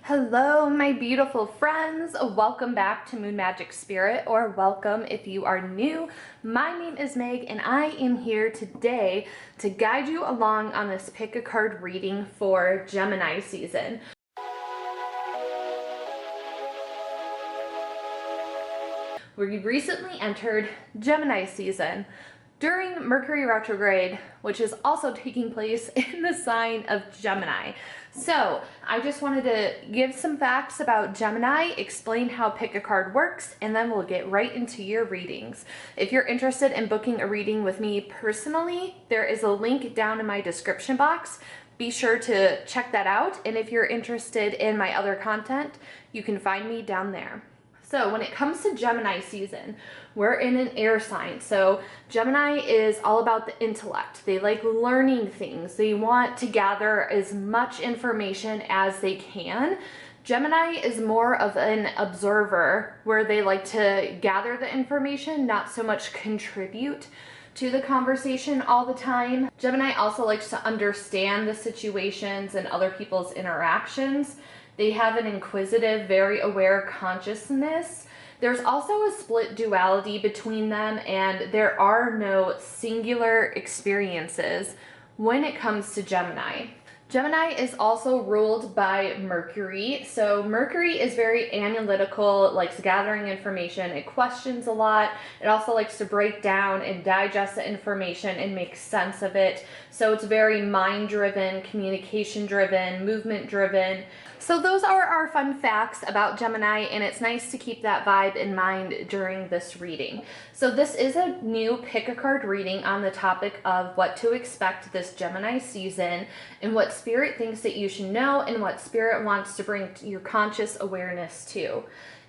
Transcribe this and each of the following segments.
Hello, my beautiful friends. Welcome back to MoonMagickSpirit, or welcome if you are new. My name is Meg, and I am here today to guide you along on this pick a card reading for Gemini season. We recently entered Gemini season during Mercury retrograde, which is also taking place in the sign of Gemini. So I just wanted to give some facts about Gemini, explain how pick a card works, and then we'll get right into your readings. If you're interested in booking a reading with me personally, there is a link down in my description box. Be sure to check that out. And if you're interested in my other content, you can find me down there. So when it comes to Gemini season, we're in an air sign. So Gemini is all about the intellect. They like learning things. They want to gather as much information as they can. Gemini is more of an observer, where they like to gather the information, not so much contribute to the conversation all the time. Gemini also likes to understand the situations and other people's interactions. They have an inquisitive, very aware consciousness. There's also a split duality between them, and there are no singular experiences when it comes to Gemini. Gemini is also ruled by Mercury. So Mercury is very analytical, likes gathering information. It questions a lot. It also likes to break down and digest the information and make sense of it. So it's very mind-driven, communication-driven, movement-driven. So those are our fun facts about Gemini, and it's nice to keep that vibe in mind during this reading. So this is a new pick a card reading on the topic of what to expect this Gemini season and what Spirit thinks that you should know and what Spirit wants to bring your conscious awareness to.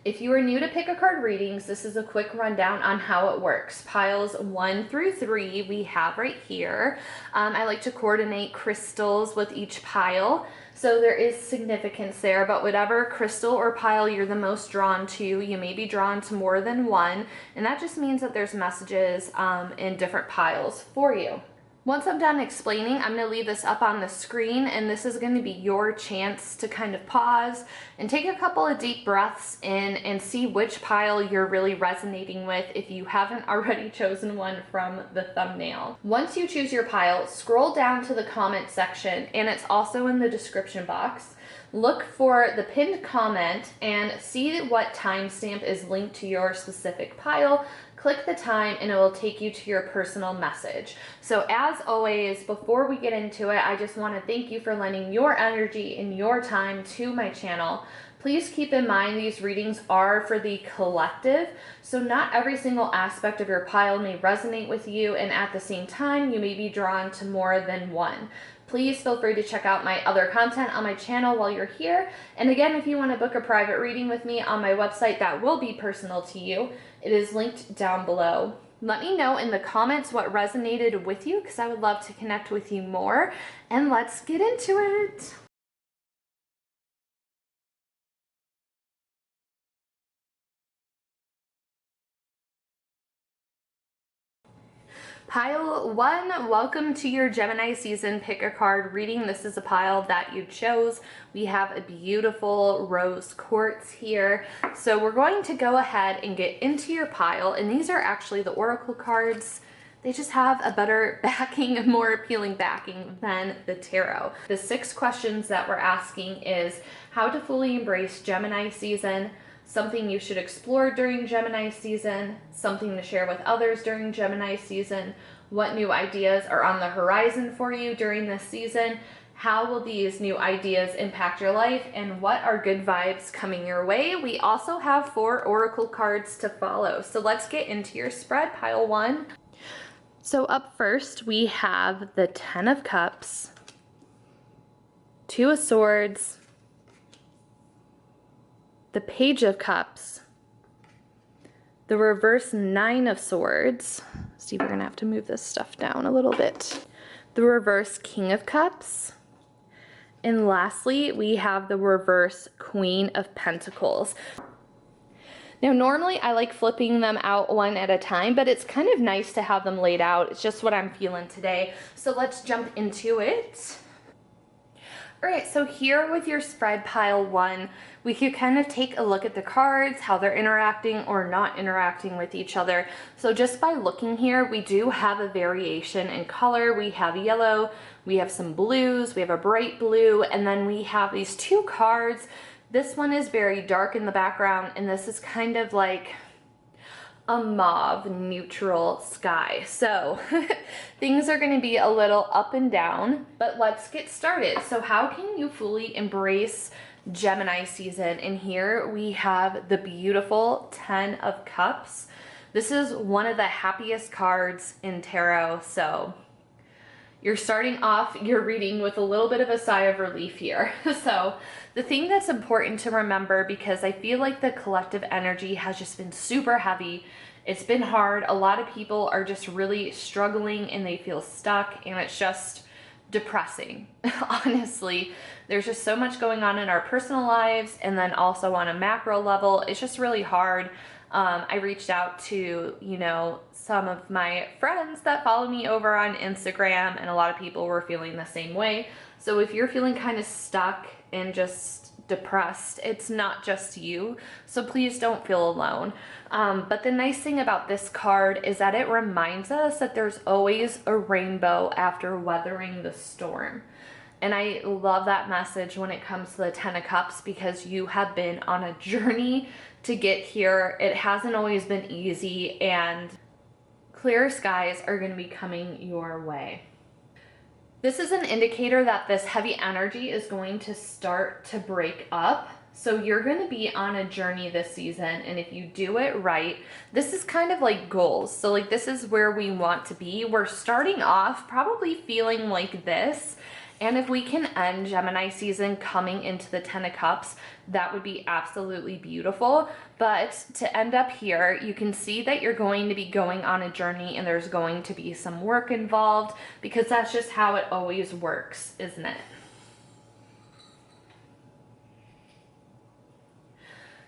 If you are new to pick a card readings, this is a quick rundown on how it works. Piles 1 through 3 we have right here. I like to coordinate crystals with each pile. So there is significance there, but whatever crystal or pile you're the most drawn to, you may be drawn to more than one, and that just means that there's messages in different piles for you. Once I'm done explaining, I'm going to leave this up on the screen, and this is going to be your chance to kind of pause and take a couple of deep breaths in and see which pile you're really resonating with if you haven't already chosen one from the thumbnail. Once you choose your pile, scroll down to the comment section, and it's also in the description box. Look for the pinned comment and see what timestamp is linked to your specific pile. Click the time and it will take you to your personal message. So as always, before we get into it, I just want to thank you for lending your energy and your time to my channel. Please keep in mind these readings are for the collective, so not every single aspect of your pile may resonate with you, and at the same time, you may be drawn to more than one. Please feel free to check out my other content on my channel while you're here. And again, if you want to book a private reading with me on my website that will be personal to you, it is linked down below. Let me know in the comments what resonated with you, because I would love to connect with you more. And let's get into it. Pile 1, welcome to your Gemini season pick a card reading. This is a pile that you chose. We have a beautiful rose quartz here. So we're going to go ahead and get into your pile, and these are actually the oracle cards. They just have a better backing, a more appealing backing than the tarot. The 6 questions that we're asking is how to fully embrace Gemini season, something you should explore during Gemini season, something to share with others during Gemini season, what new ideas are on the horizon for you during this season, how will these new ideas impact your life, and what are good vibes coming your way. We also have 4 oracle cards to follow. So let's get into your spread, pile 1. So up first, we have the 10 of Cups, 2 of Swords, the Page of Cups, the reverse 9 of Swords. See, we're gonna have to move this stuff down a little bit. The reverse King of Cups. And lastly, we have the reverse Queen of Pentacles. Now, normally I like flipping them out one at a time, but it's kind of nice to have them laid out. It's just what I'm feeling today. So let's jump into it. All right, so here with your spread pile 1, we could kind of take a look at the cards, how they're interacting or not interacting with each other. So just by looking here, we do have a variation in color. We have yellow, we have some blues, we have a bright blue, and then we have these 2 cards. This one is very dark in the background, and this is kind of like a mauve neutral sky. So things are going to be a little up and down, but let's get started. So how can you fully embrace Gemini season? And here we have the beautiful 10 of Cups. This is one of the happiest cards in tarot. So you're starting off your reading with a little bit of a sigh of relief here. So the thing that's important to remember, because I feel like the collective energy has just been super heavy. It's been hard. A lot of people are just really struggling and they feel stuck, and it's just depressing. Honestly, there's just so much going on in our personal lives, and then also on a macro level, it's just really hard. I reached out to, some of my friends that follow me over on Instagram, and a lot of people were feeling the same way. So if you're feeling kind of stuck and just depressed, it's not just you. So please don't feel alone. But the nice thing about this card is that it reminds us that there's always a rainbow after weathering the storm. And I love that message when it comes to the 10 of Cups, because you have been on a journey to get here. It hasn't always been easy, and clear skies are going to be coming your way. This is an indicator that this heavy energy is going to start to break up. So you're going to be on a journey this season, and if you do it right, this is kind of like goals. So like this is where we want to be. We're starting off probably feeling like this. And if we can end Gemini season coming into the 10 of Cups, that would be absolutely beautiful. But to end up here, you can see that you're going to be going on a journey, and there's going to be some work involved, because that's just how it always works, isn't it?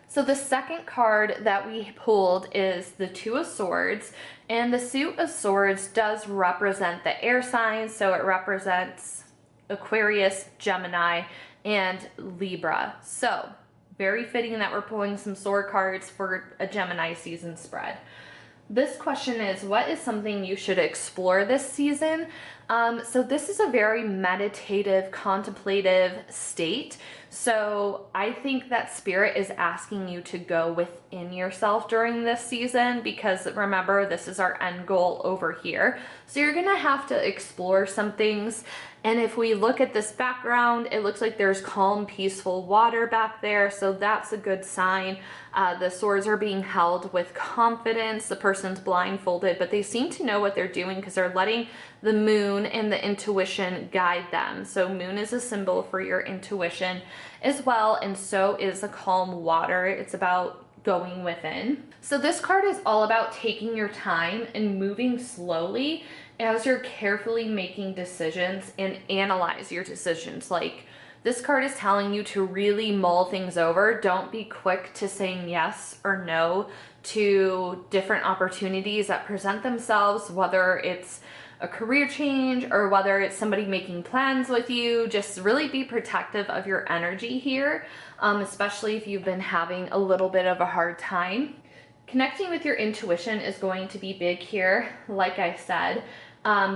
So the second card that we pulled is the 2 of Swords, and the suit of Swords does represent the air signs. So it represents Aquarius, Gemini, and Libra. So very fitting that we're pulling some sword cards for a Gemini season spread. This question is, what is something you should explore this season? So this is a very meditative, contemplative state. So I think that Spirit is asking you to go within yourself during this season, because remember, this is our end goal over here. So you're gonna have to explore some things. And if we look at this background, it looks like there's calm, peaceful water back there. So that's a good sign. The swords are being held with confidence. The person's blindfolded, but they seem to know what they're doing, because they're letting the moon and the intuition guide them. So moon is a symbol for your intuition as well, and so is the calm water. It's about going within. So this card is all about taking your time and moving slowly as you're carefully making decisions, and analyze your decisions. Like, this card is telling you to really mull things over. Don't be quick to saying yes or no to different opportunities that present themselves, whether it's a career change or whether it's somebody making plans with you. Just really be protective of your energy here, especially if you've been having a little bit of a hard time. Connecting with your intuition is going to be big here, like I said.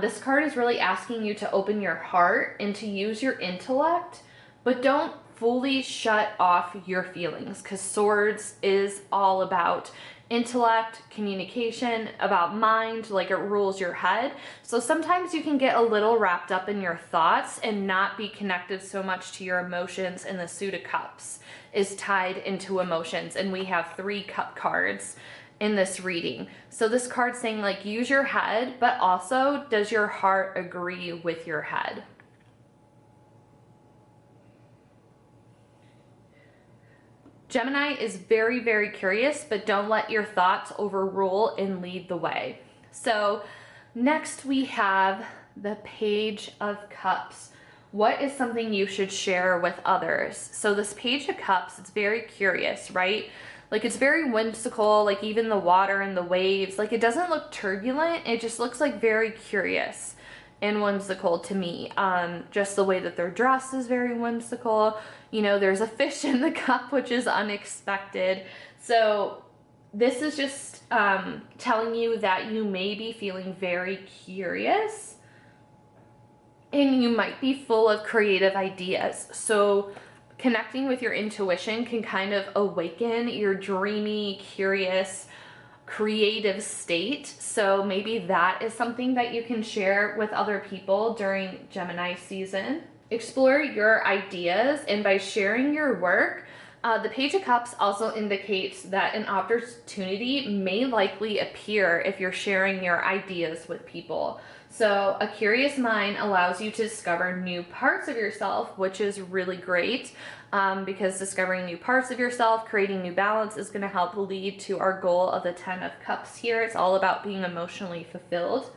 This card is really asking you to open your heart and to use your intellect, but don't fully shut off your feelings, because Swords is all about intellect, communication, about mind, like it rules your head. So sometimes you can get a little wrapped up in your thoughts and not be connected so much to your emotions, and the Suit of Cups is tied into emotions, and we have 3 cup cards in this reading. So this card's saying, like, use your head, but also, does your heart agree with your head? Gemini is very, very curious, but don't let your thoughts overrule and lead the way. So next we have the Page of Cups. What is something you should share with others? So this Page of Cups, it's very curious, right? Like, it's very whimsical, like even the water and the waves, like it doesn't look turbulent, it just looks like very curious. and whimsical to me. Just the way that they're dressed is very whimsical. You know, there's a fish in the cup, which is unexpected. So this is just telling you that you may be feeling very curious and you might be full of creative ideas. So connecting with your intuition can kind of awaken your dreamy, curious, creative state. So maybe that is something that you can share with other people during Gemini season. Explore your ideas, and by sharing your work, the Page of Cups also indicates that an opportunity may likely appear if you're sharing your ideas with people. So a curious mind allows you to discover new parts of yourself, which is really great, because discovering new parts of yourself, creating new balance is going to help lead to our goal of the 10 of Cups here. It's all about being emotionally fulfilled.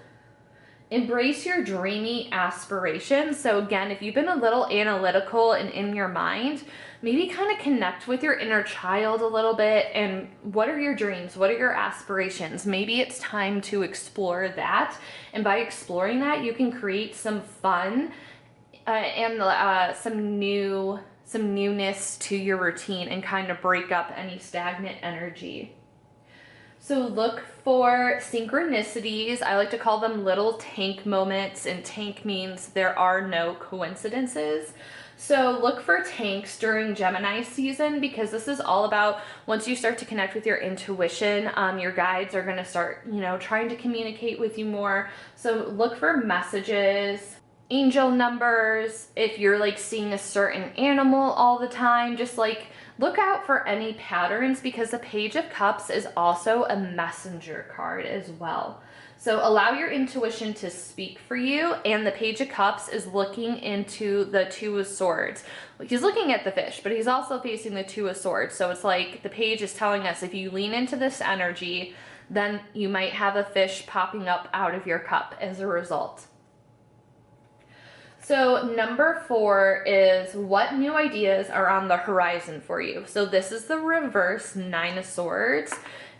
Embrace your dreamy aspirations. So again, if you've been a little analytical and in your mind, maybe kind of connect with your inner child a little bit. And what are your dreams? What are your aspirations? Maybe it's time to explore that. And by exploring that, you can create some fun and some newness to your routine and kind of break up any stagnant energy. So look for synchronicities. I like to call them little tank moments, and tank means there are no coincidences. So look for tanks during Gemini season, because this is all about once you start to connect with your intuition, your guides are going to start, you know, trying to communicate with you more. So look for messages, angel numbers. If you're like seeing a certain animal all the time, just like look out for any patterns, because the Page of Cups is also a messenger card as well. So allow your intuition to speak for you, and the Page of Cups is looking into the Two of Swords. He's looking at the fish, but he's also facing the Two of Swords. So it's like the page is telling us if you lean into this energy, then you might have a fish popping up out of your cup as a result. So number 4 is what new ideas are on the horizon for you. So this is the reverse 9 of Swords.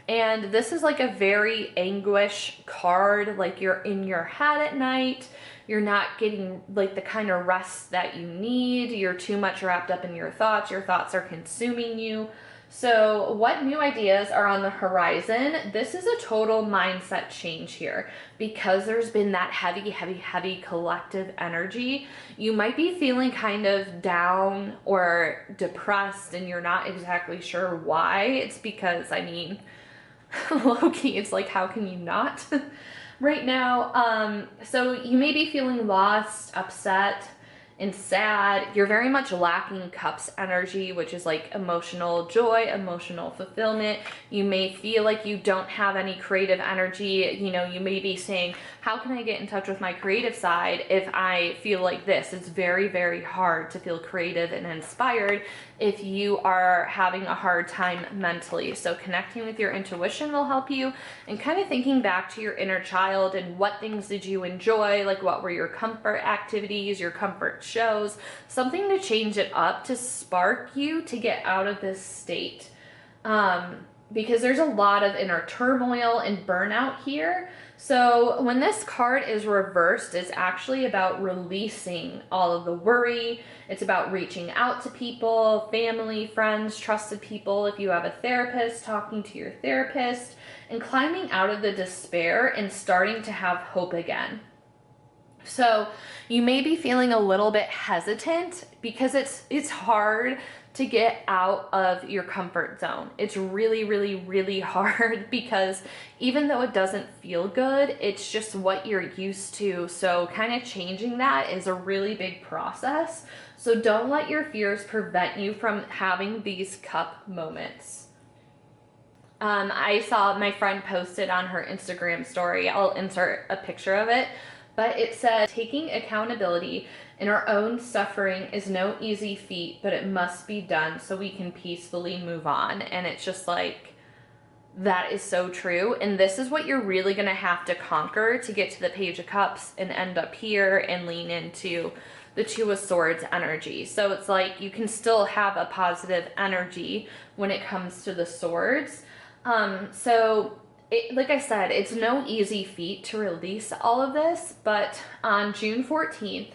And this is like a very anguish card, like you're in your head at night. You're not getting like the kind of rest that you need. You're too much wrapped up in your thoughts. Your thoughts are consuming you. So what new ideas are on the horizon? This is a total mindset change here, because there's been that heavy collective energy. You might be feeling kind of down or depressed, and you're not exactly sure why. It's because, I mean, low-key, it's like, how can you not right now? So you may be feeling lost, upset, and sad. You're very much lacking Cups energy, which is like emotional joy, emotional fulfillment. You may feel like you don't have any creative energy. You know, you may be saying, how can I get in touch with my creative side if I feel like this? It's very hard to feel creative and inspired if you are having a hard time mentally. So connecting with your intuition will help you, and kind of thinking back to your inner child and what things did you enjoy, like what were your comfort activities, your comfort shows, something to change it up to spark you to get out of this state. Because there's a lot of inner turmoil and burnout here. So when this card is reversed, it's actually about releasing all of the worry. It's about reaching out to people, family, friends, trusted people. If you have a therapist, talking to your therapist, and climbing out of the despair and starting to have hope again. So you may be feeling a little bit hesitant because it's hard to get out of your comfort zone. It's really hard, because even though it doesn't feel good, it's just what you're used to. So kind of changing that is a really big process. So don't let your fears prevent you from having these cup moments. I saw my friend posted on her Instagram story. I'll insert a picture of it. But it said, taking accountability in our own suffering is no easy feat, but it must be done so we can peacefully move on. And it's just like, that is so true. And this is what you're really going to have to conquer to get to the Page of Cups and end up here and lean into the Two of Swords energy. So it's like you can still have a positive energy when it comes to the swords. So like I said, it's no easy feat to release all of this, but on June 14th,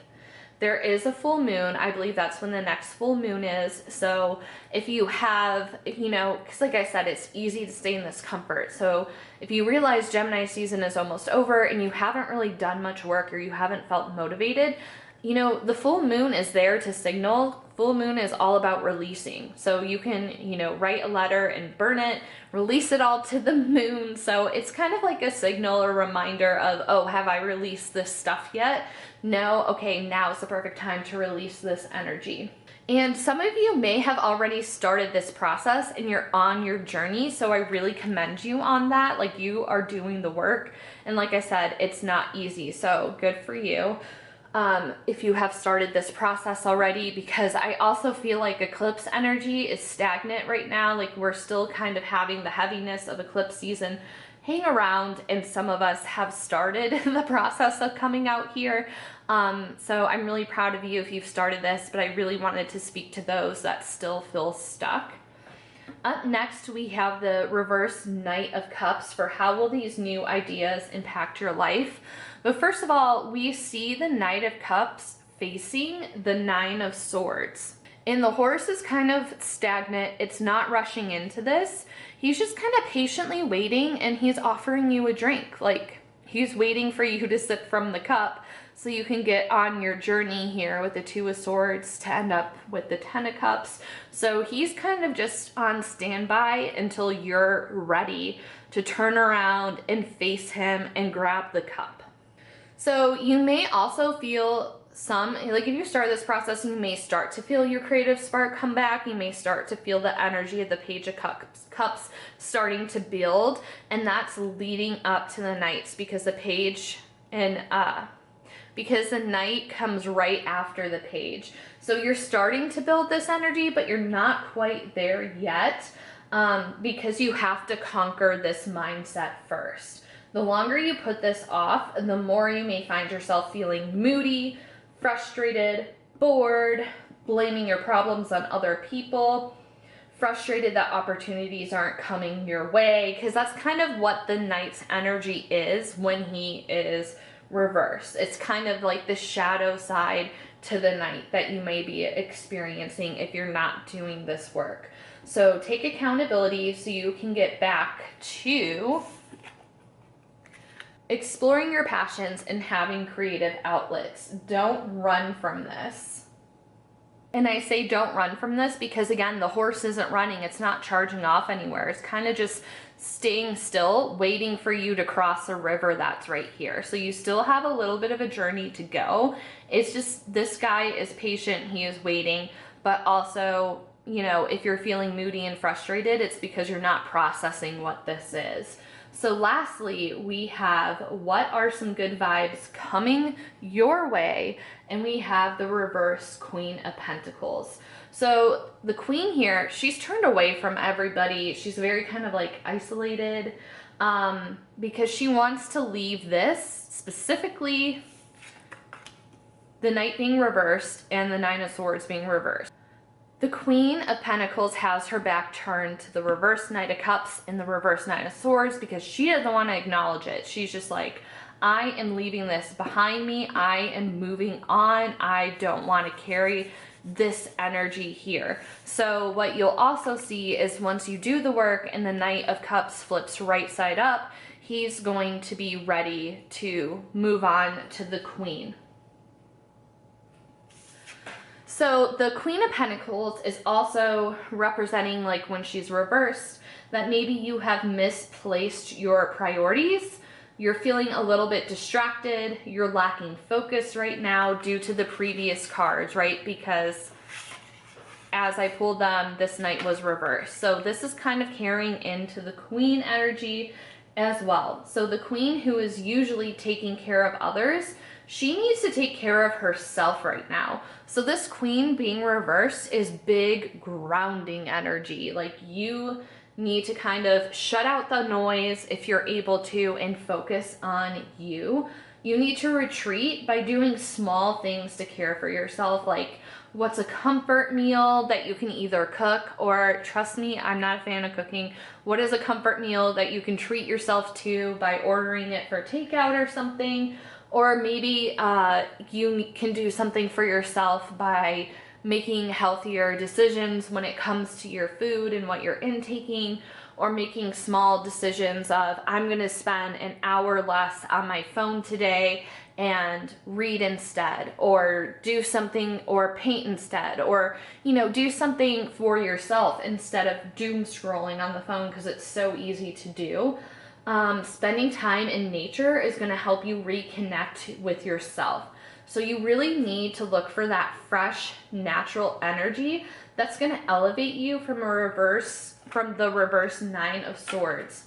there is a full moon. I believe that's when the next full moon is. So if you have, you know, because like I said, it's easy to stay in this comfort. So if you realize Gemini season is almost over and you haven't really done much work or you haven't felt motivated, you know, the full moon is there to signal. Full moon is all about releasing. So you can, you know, write a letter and burn it, release it all to the moon. So it's kind of like a signal or reminder of, oh, have I released this stuff yet? No, okay, now is the perfect time to release this energy. And some of you may have already started this process and you're on your journey. So I really commend you on that. Like, you are doing the work. And like I said, it's not easy. So good for you. If you have started this process already, because I also feel like eclipse energy is stagnant right now. Like, we're still kind of having the heaviness of eclipse season hang around, and some of us have started the process of coming out here. So I'm really proud of you if you've started this, but I really wanted to speak to those that still feel stuck. Up next, we have the reverse Knight of Cups for how will these new ideas impact your life. But first of all, we see the Knight of Cups facing the Nine of Swords. And the horse is kind of stagnant. It's not rushing into this. He's just kind of patiently waiting, and he's offering you a drink. Like, he's waiting for you to sip from the cup so you can get on your journey here with the Two of Swords to end up with the Ten of Cups. So he's kind of just on standby until you're ready to turn around and face him and grab the cup. So you may also feel like if you start this process, you may start to feel your creative spark come back. You may start to feel the energy of the Page of Cups starting to build, and that's leading up to the Knights, because the Page and because the Knight comes right after the Page. So you're starting to build this energy, but you're not quite there yet, because you have to conquer this mindset first. The longer you put this off, the more you may find yourself feeling moody, frustrated, bored, blaming your problems on other people, frustrated that opportunities aren't coming your way, because that's kind of what the Knight's energy is when he is reversed. It's kind of like the shadow side to the Knight that you may be experiencing if you're not doing this work. So take accountability so you can get back to exploring your passions and having creative outlets. Don't run from this. And I say don't run from this because, again, the horse isn't running. It's not charging off anywhere. It's kind of just staying still, waiting for you to cross a river that's right here. So you still have a little bit of a journey to go. It's just this guy is patient. He is waiting. But also, you know, if you're feeling moody and frustrated, it's because you're not processing what this is. So lastly, we have what are some good vibes coming your way, and we have the reverse Queen of Pentacles. So the Queen here, she's turned away from everybody. She's very kind of like isolated, because she wants to leave this, specifically the Knight being reversed and the Nine of Swords being reversed. The Queen of Pentacles has her back turned to the reverse Knight of Cups and the reverse Nine of Swords because she doesn't want to acknowledge it. She's just like, I am leaving this behind me. I am moving on. I don't want to carry this energy here. So what you'll also see is once you do the work and the Knight of Cups flips right side up, he's going to be ready to move on to the Queen. So the Queen of Pentacles is also representing, like when she's reversed, that maybe you have misplaced your priorities. You're feeling a little bit distracted. You're lacking focus right now due to the previous cards, right? Because as I pulled them, this Knight was reversed. So this is kind of carrying into the Queen energy as well. So the Queen, who is usually taking care of others, she needs to take care of herself right now. So this Queen being reversed is big grounding energy. Like, you need to kind of shut out the noise if you're able to and focus on you. You need to retreat by doing small things to care for yourself, like What's a comfort meal that you can either cook, or trust me, I'm not a fan of cooking. What is a comfort meal that you can treat yourself to by ordering it for takeout or something? Or maybe you can do something for yourself by making healthier decisions when it comes to your food and what you're intaking, or making small decisions of, I'm gonna spend an hour less on my phone today and read instead, or do something, or paint instead, or, you know, do something for yourself instead of doom scrolling on the phone because it's so easy to do. Spending time in nature is going to help you reconnect with yourself. So you really need to look for that fresh, natural energy that's going to elevate you from the reverse Nine of Swords.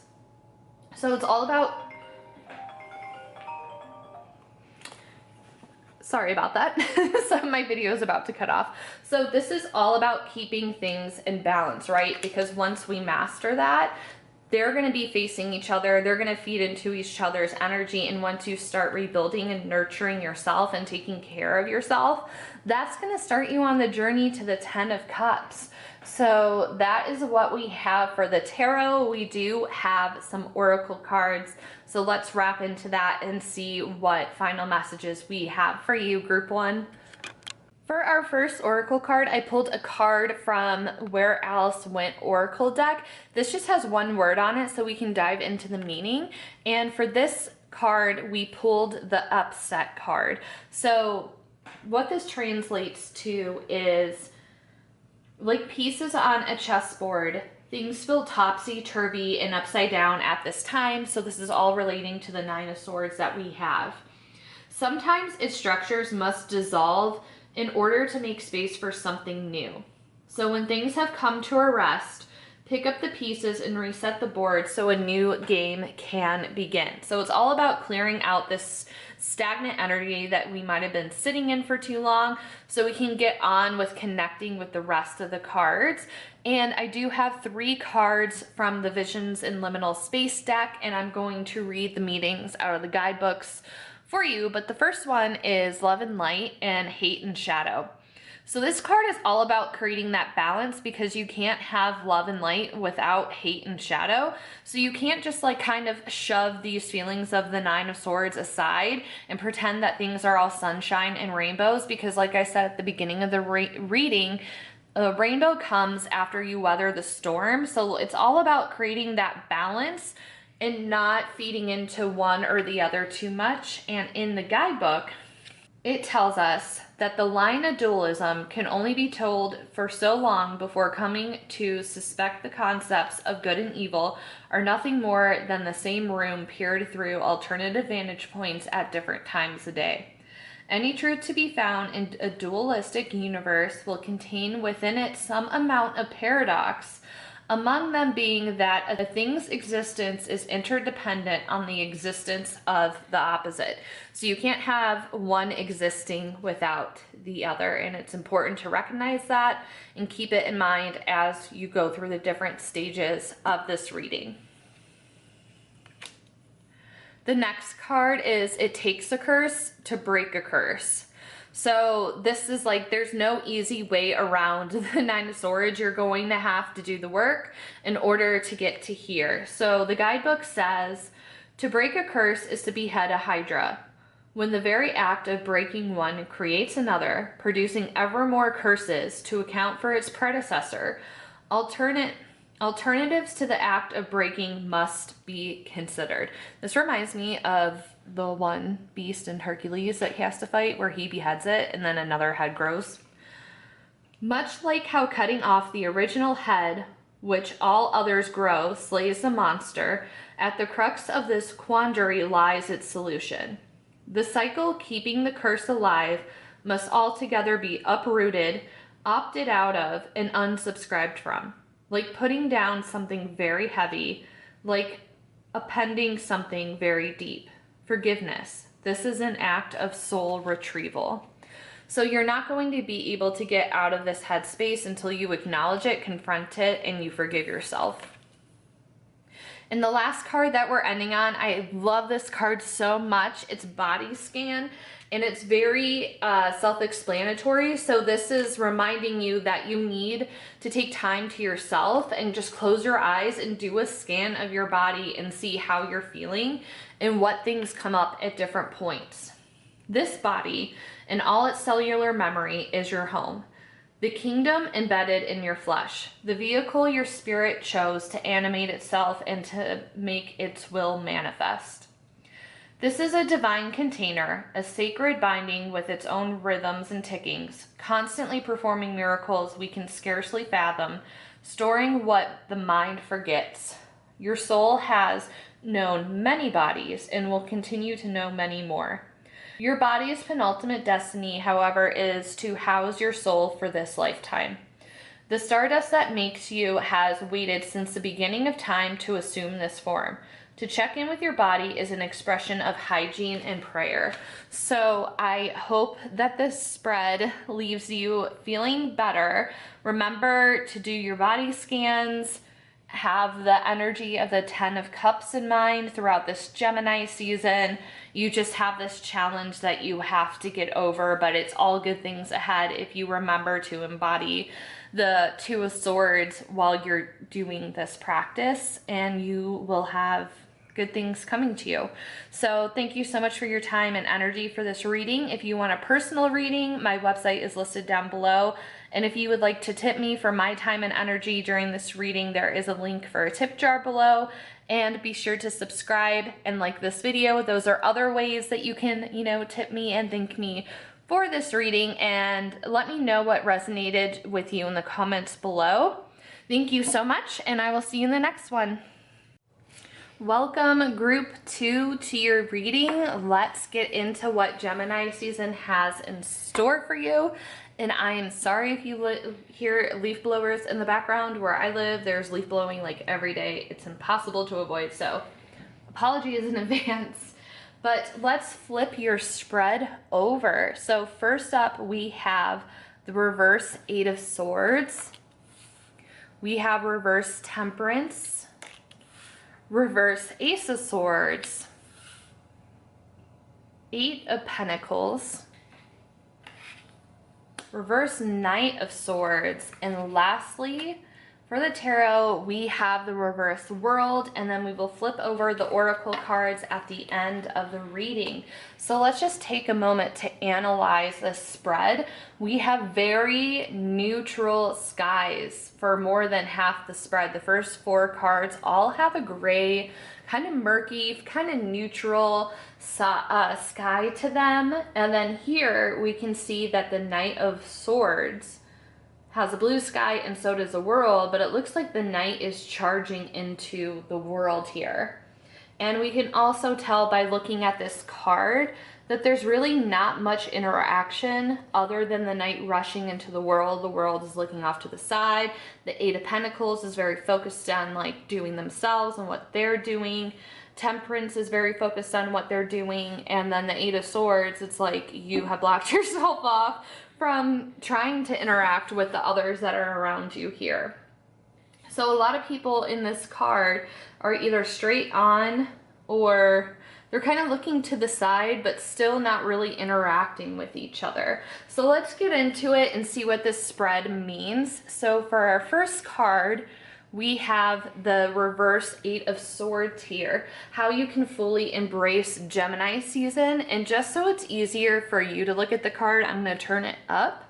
So it's all about, sorry about that. Some of my video is about to cut off. So this is all about keeping things in balance, right? Because once we master that, they're going to be facing each other. They're going to feed into each other's energy. And once you start rebuilding and nurturing yourself and taking care of yourself, that's going to start you on the journey to the 10 of Cups. So that is what we have for the tarot. We do have some oracle cards. So let's wrap into that and see what final messages we have for you, group one. For our first oracle card, I pulled a card from Where Alice Went Oracle deck. This just has one word on it, so we can dive into the meaning. And for this card, we pulled the Upset card. So what this translates to is like pieces on a chessboard. Things feel topsy-turvy and upside down at this time. So this is all relating to the Nine of Swords that we have. Sometimes its structures must dissolve in order to make space for something new. So when things have come to a rest, pick up the pieces and reset the board so a new game can begin. So it's all about clearing out this stagnant energy that we might have been sitting in for too long, so we can get on with connecting with the rest of the cards. And I do have 3 cards from the Visions in Liminal Space deck, and I'm going to read the meanings out of the guidebooks for you. But the first one is Love and Light and Hate and Shadow. So this card is all about creating that balance, because you can't have love and light without hate and shadow. So you can't just like kind of shove these feelings of the Nine of Swords aside and pretend that things are all sunshine and rainbows, because like I said at the beginning of the reading, a rainbow comes after you weather the storm. So it's all about creating that balance and not feeding into one or the other too much. And in the guidebook, it tells us that the line of dualism can only be told for so long before coming to suspect the concepts of good and evil are nothing more than the same room peered through alternative vantage points at different times of day. Any truth to be found in a dualistic universe will contain within it some amount of paradox, among them being that a thing's existence is interdependent on the existence of the opposite. So you can't have one existing without the other, and it's important to recognize that and keep it in mind as you go through the different stages of this reading. The next card is It Takes a Curse to Break a Curse. So this is like, there's no easy way around the Nine of Swords. You're going to have to do the work in order to get to here. So the guidebook says, to break a curse is to behead a hydra. When the very act of breaking one creates another, producing ever more curses to account for its predecessor, alternatives to the act of breaking must be considered. This reminds me of the one beast in Hercules that he has to fight, where he beheads it and then another head grows. Much like how cutting off the original head, which all others grow, slays the monster, at the crux of this quandary lies its solution. The cycle keeping the curse alive must altogether be uprooted, opted out of, and unsubscribed from. Like putting down something very heavy, like appending something very deep. Forgiveness. This is an act of soul retrieval. So you're not going to be able to get out of this headspace until you acknowledge it, confront it, and you forgive yourself. And the last card that we're ending on, I love this card so much. It's Body Scan, and it's very self-explanatory. So this is reminding you that you need to take time to yourself and just close your eyes and do a scan of your body and see how you're feeling and what things come up at different points. This body and all its cellular memory is your home. The kingdom embedded in your flesh, the vehicle your spirit chose to animate itself and to make its will manifest. This is a divine container, a sacred binding with its own rhythms and tickings, constantly performing miracles we can scarcely fathom, storing what the mind forgets. Your soul has known many bodies and will continue to know many more. Your body's penultimate destiny, however, is to house your soul for this lifetime. The stardust that makes you has waited since the beginning of time to assume this form. To check in with your body is an expression of hygiene and prayer. So I hope that this spread leaves you feeling better. Remember to do your body scans. Have the energy of the 10 of Cups in mind throughout this Gemini season. You just have this challenge that you have to get over, but it's all good things ahead if you remember to embody the Two of Swords while you're doing this practice, and you will have good things coming to you. So thank you so much for your time and energy for this reading. If you want a personal reading, my website is listed down below. And if you would like to tip me for my time and energy during this reading, there is a link for a tip jar below. And be sure to subscribe and like this video. Those are other ways that you can, tip me and thank me for this reading. And let me know what resonated with you in the comments below. Thank you so much, and I will see you in the next one. Welcome group 2 to your reading. Let's get into what Gemini season has in store for you. And I am sorry if you hear leaf blowers in the background. Where I live, there's leaf blowing like every day. It's impossible to avoid, so apologies in advance. But let's flip your spread over. So first up, we have the reverse 8 of Swords. We have reverse Temperance, reverse Ace of Swords, 8 of Pentacles, reverse Knight of Swords, and lastly, for the tarot, we have the reverse World, and then we will flip over the oracle cards at the end of the reading. So let's just take a moment to analyze this spread. We have very neutral skies for more than half the spread. The first 4 cards all have a gray, kind of murky, kind of neutral sky to them. And then here we can see that the Knight of Swords has a blue sky, and so does the World, but it looks like the Knight is charging into the World here. And we can also tell by looking at this card that there's really not much interaction other than the Knight rushing into the World. The World is looking off to the side. The 8 of Pentacles is very focused on like doing themselves and what they're doing. Temperance is very focused on what they're doing. And then the 8 of Swords, it's like you have blocked yourself off from trying to interact with the others that are around you here. So a lot of people in this card are either straight on or they're kind of looking to the side but still not really interacting with each other. So let's get into it and see what this spread means. So for our first card, we have the reverse 8 of Swords here, how you can fully embrace Gemini season. And just so it's easier for you to look at the card, I'm going to turn it up.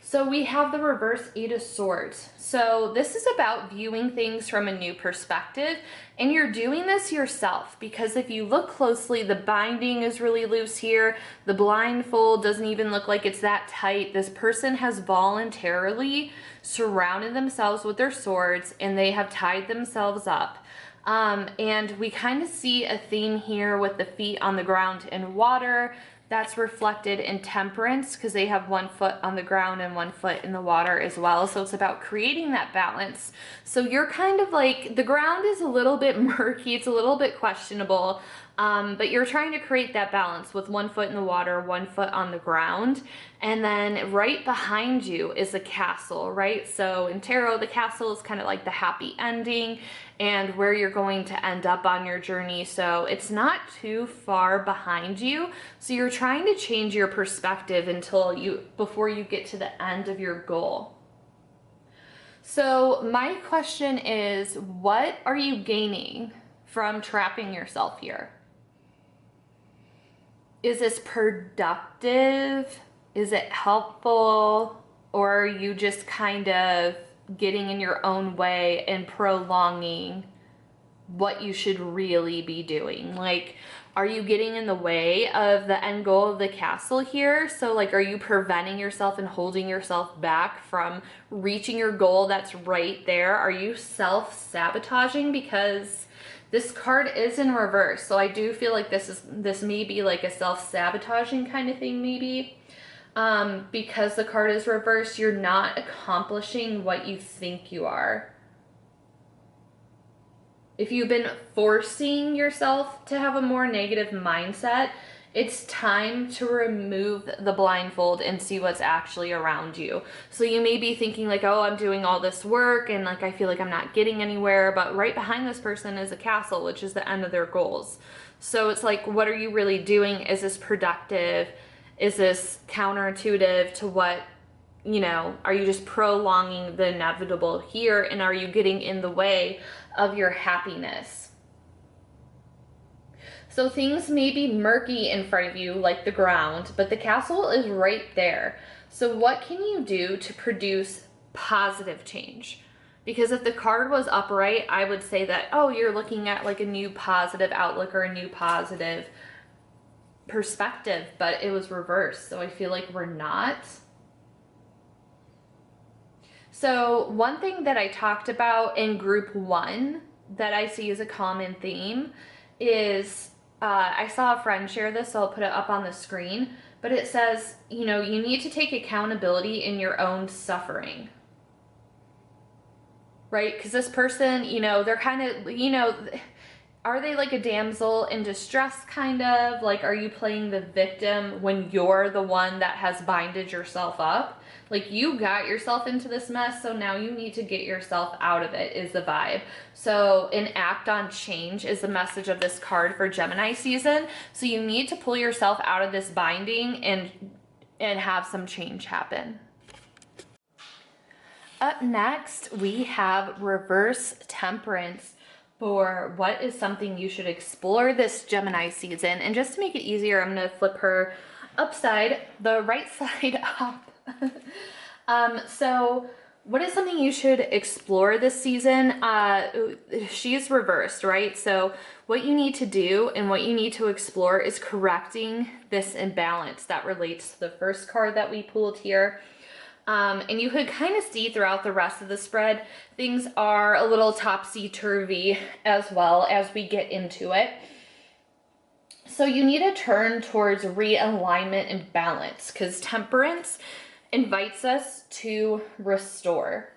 So we have the reverse 8 of Swords. So this is about viewing things from a new perspective, and you're doing this yourself because if you look closely, the binding is really loose here. The blindfold doesn't even look like it's that tight. This person has voluntarily surrounded themselves with their swords and they have tied themselves up. And we kind of see a theme here with the feet on the ground in water. That's reflected in Temperance because they have 1 foot on the ground and 1 foot in the water as well. So it's about creating that balance. So you're kind of like, the ground is a little bit murky. It's a little bit questionable. But you're trying to create that balance with one foot in the water, one foot on the ground. And then right behind you is a castle, right? So in tarot, the castle is kind of like the happy ending and where you're going to end up on your journey. So it's not too far behind you. So you're trying to change your perspective before you get to the end of your goal. So my question is, what are you gaining from trapping yourself here? Is this productive? Is it helpful? Or are you just kind of getting in your own way and prolonging what you should really be doing? Like, are you getting in the way of the end goal of the castle here? So like, are you preventing yourself and holding yourself back from reaching your goal that's right there? Are you self-sabotaging? Because this card is in reverse. So I do feel like this may be like a self-sabotaging kind of thing maybe. Because the card is reversed, you're not accomplishing what you think you are. If you've been forcing yourself to have a more negative mindset, it's time to remove the blindfold and see what's actually around you. So you may be thinking like, oh, I'm doing all this work and like I feel like I'm not getting anywhere, but right behind this person is a castle, which is the end of their goals. So it's like, what are you really doing? Is this productive? Is this counterintuitive to what, you know, are you just prolonging the inevitable here, and are you getting in the way of your happiness? So things may be murky in front of you like the ground, but the castle is right there. So what can you do to produce positive change? Because if the card was upright, I would say that, oh, you're looking at like a new positive outlook or a new positive perspective, but it was reversed. So I feel like we're not. So one thing that I talked about in group 1 that I see as a common theme is, I saw a friend share this, so I'll put it up on the screen, but it says, you know, you need to take accountability in your own suffering, right? Because this person, you know, they're kind of, you know, are they like a damsel in distress kind of? Like, are you playing the victim when you're the one that has binded yourself up? Like, you got yourself into this mess, so now you need to get yourself out of it, is the vibe. So an act on change is the message of this card for Gemini season. So you need to pull yourself out of this binding and have some change happen. Up next, we have reverse temperance for what is something you should explore this Gemini season. And just to make it easier, I'm going to flip her the right side up. So what is something you should explore this season? She's reversed, right? So what you need to do and what you need to explore is correcting this imbalance that relates to the first card that we pulled here. And you could kind of see throughout the rest of the spread, things are a little topsy-turvy as well as we get into it. So you need to turn towards realignment and balance, because temperance invites us to restore.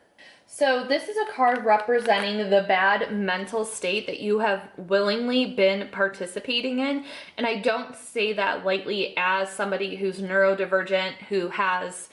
So this is a card representing the bad mental state that you have willingly been participating in. And I don't say that lightly as somebody who's neurodivergent, who has,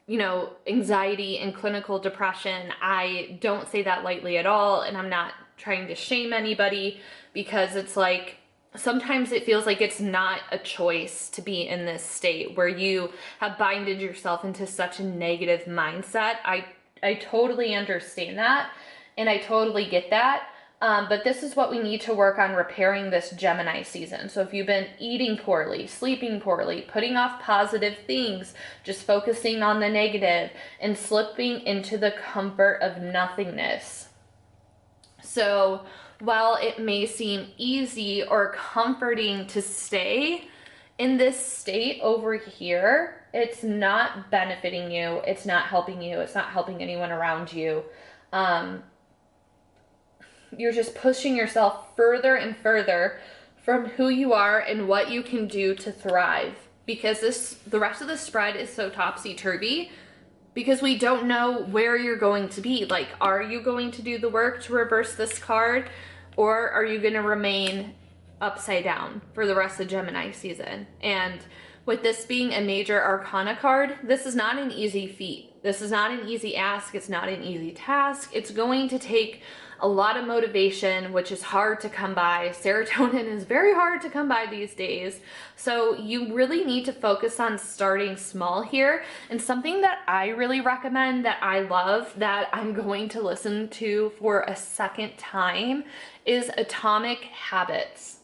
you know, anxiety and clinical depression. I don't say that lightly at all, and I'm not trying to shame anybody, because it's like, sometimes it feels like it's not a choice to be in this state where you have binded yourself into such a negative mindset. I totally understand that, and I totally get that. But this is what we need to work on repairing this Gemini season. So if you've been eating poorly, sleeping poorly, putting off positive things, just focusing on the negative, and slipping into the comfort of nothingness. So while it may seem easy or comforting to stay in this state over here, it's not benefiting you. It's not helping you. It's not helping anyone around you. You're just pushing yourself further and further from who you are and what you can do to thrive, because the rest of the spread is so topsy-turvy, because we don't know where you're going to be. Like, are you going to do the work to reverse this card, or are you going to remain upside down for the rest of Gemini season. And with this being a major arcana card, this is not an easy feat. This is not an easy ask. It's not an easy task. It's going to take a lot of motivation, which is hard to come by. Serotonin is very hard to come by these days. So you really need to focus on starting small here. And something that I really recommend, that I love, that I'm going to listen to for a second time, is Atomic Habits.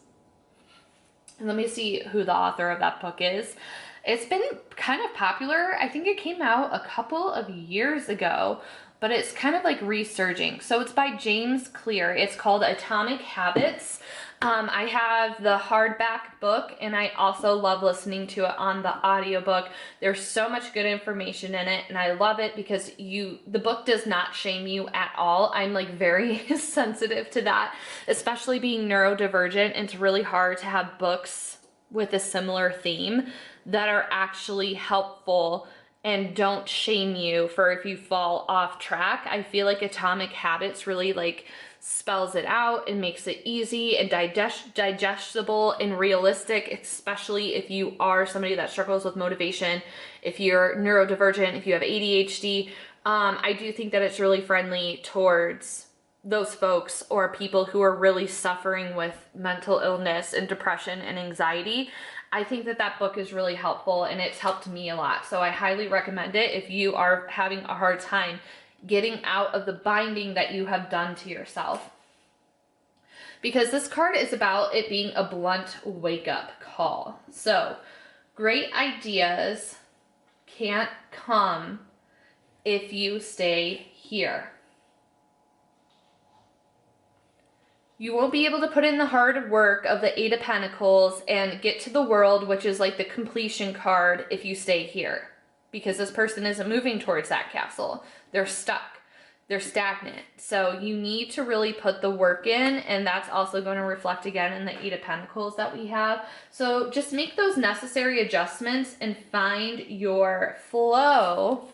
And let me see who the author of that book is. It's been kind of popular. I think it came out a couple of years ago, but it's kind of like resurging. So it's by James Clear. It's called Atomic Habits. I have the hardback book, and I also love listening to it on the audiobook. There's so much good information in it, and I love it because the book does not shame you at all. I'm like very sensitive to that, especially being neurodivergent. It's really hard to have books with a similar theme that are actually helpful and don't shame you for if you fall off track. I feel like Atomic Habits really like spells it out and makes it easy and digestible and realistic, especially if you are somebody that struggles with motivation, if you're neurodivergent, if you have ADHD. I do think that it's really friendly towards those folks or people who are really suffering with mental illness and depression and anxiety. I think that that book is really helpful, and it's helped me a lot. So I highly recommend it if you are having a hard time getting out of the binding that you have done to yourself. Because this card is about it being a blunt wake-up call. So great ideas can't come if you stay here. You won't be able to put in the hard work of the Eight of Pentacles and get to the world, which is like the completion card, if you stay here. Because this person isn't moving towards that castle. They're stuck. They're stagnant. So you need to really put the work in, and that's also going to reflect again in the Eight of Pentacles that we have. So just make those necessary adjustments and find your flow,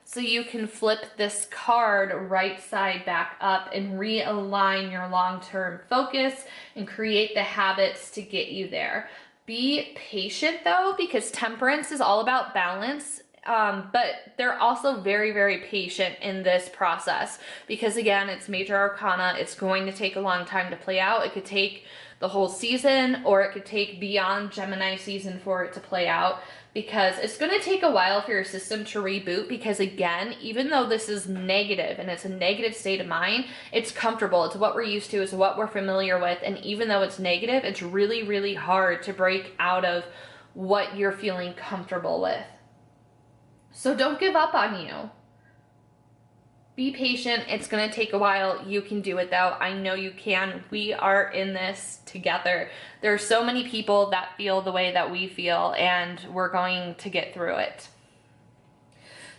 so you can flip this card right side back up and realign your long-term focus and create the habits to get you there. Be patient though, because Temperance is all about balance. But they're also very, very patient in this process because again, it's major arcana. It's going to take a long time to play out. It could take the whole season, or it could take beyond Gemini season for it to play out, because it's going to take a while for your system to reboot. Because again, even though this is negative and it's a negative state of mind, it's comfortable. It's what we're used to. It's what we're familiar with. And even though it's negative, it's really, really hard to break out of what you're feeling comfortable with. So don't give up on you. Be patient. It's going to take a while. You can do it though. I know you can. We are in this together. There are so many people that feel the way that we feel, and we're going to get through it.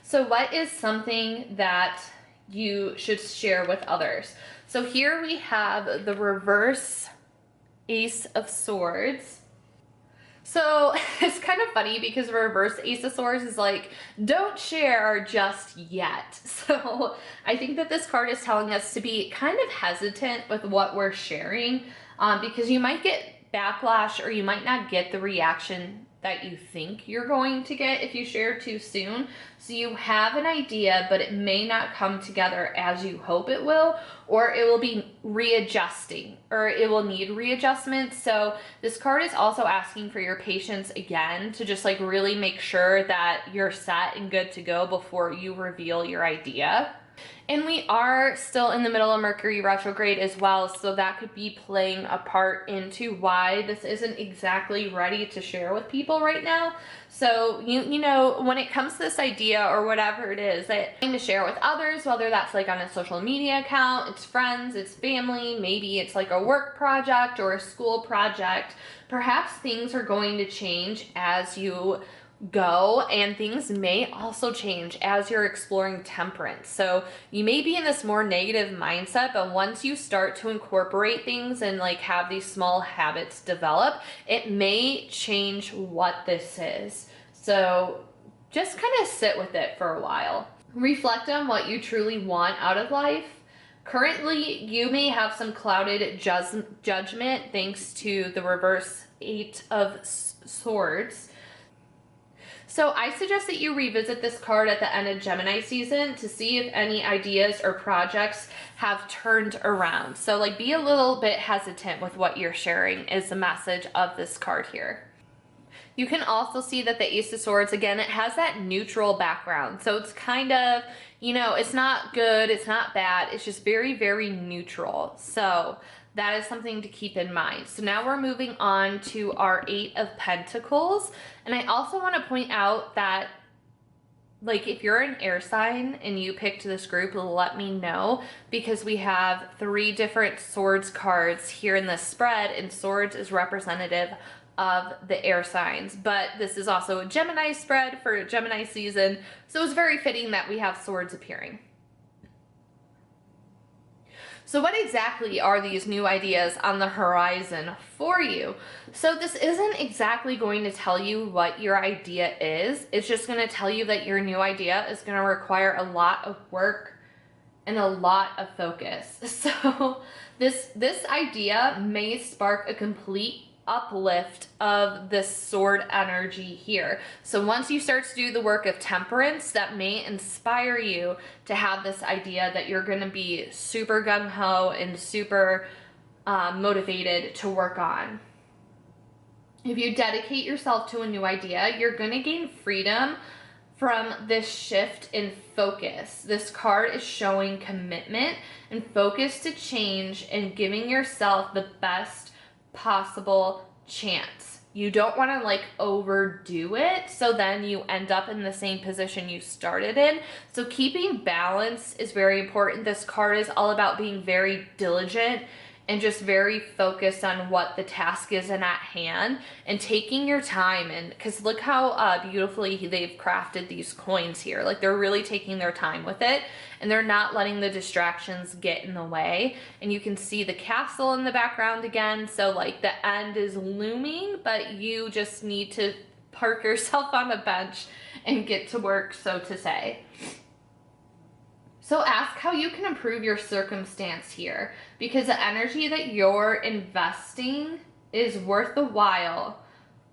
So what is something that you should share with others? So here we have the reverse Ace of Swords. So it's kind of funny because reverse Ace of Swords is like, don't share just yet. So I think that this card is telling us to be kind of hesitant with what we're sharing, because you might get backlash, or you might not get the reaction that you think you're going to get if you share too soon. So you have an idea, but it may not come together as you hope it will, or it will be readjusting, or it will need readjustment. So this card is also asking for your patience again, to just like really make sure that you're set and good to go before you reveal your idea. And we are still in the middle of Mercury retrograde as well, so that could be playing a part into why this isn't exactly ready to share with people right now. So, you know, when it comes to this idea or whatever it is that you're going to share with others, whether that's like on a social media account, it's friends, it's family, maybe it's like a work project or a school project, perhaps things are going to change as you go, and things may also change as you're exploring Temperance. So you may be in this more negative mindset, but once you start to incorporate things and like have these small habits develop, it may change what this is. So just kind of sit with it for a while. Reflect on what you truly want out of life, Currently, you may have some clouded judgment thanks to the reverse 8 of Swords. So I suggest that you revisit this card at the end of Gemini season to see if any ideas or projects have turned around. So like, be a little bit hesitant with what you're sharing is the message of this card here. You can also see that the Ace of Swords, again, it has that neutral background. So it's kind of, you know, it's not good, it's not bad, it's just very, very neutral. So that is something to keep in mind. So now we're moving on to our 8 of Pentacles. And I also want to point out that, like, if you're an air sign and you picked this group, let me know, because we have 3 different Swords cards here in this spread, and Swords is representative of the air signs. But this is also a Gemini spread for Gemini season, so it's very fitting that we have Swords appearing. So what exactly are these new ideas on the horizon for you? So this isn't exactly going to tell you what your idea is. It's just going to tell you that your new idea is going to require a lot of work and a lot of focus. So this idea may spark a complete uplift of this sword energy here. So once you start to do the work of temperance, that may inspire you to have this idea that you're going to be super gung-ho and super motivated to work on. If you dedicate yourself to a new idea, you're going to gain freedom from this shift in focus. This card is showing commitment and focus to change and giving yourself the best possible chance. You don't want to like overdo it, so then you end up in the same position you started in. So keeping balance is very important. This card is all about being very diligent and just very focused on what the task is at hand and taking your time. And because look how beautifully they've crafted these coins here. Like, they're really taking their time with it and they're not letting the distractions get in the way. And you can see the castle in the background again. So like, the end is looming, but you just need to park yourself on a bench and get to work, so to say. So ask how you can improve your circumstance here, because the energy that you're investing is worth the while.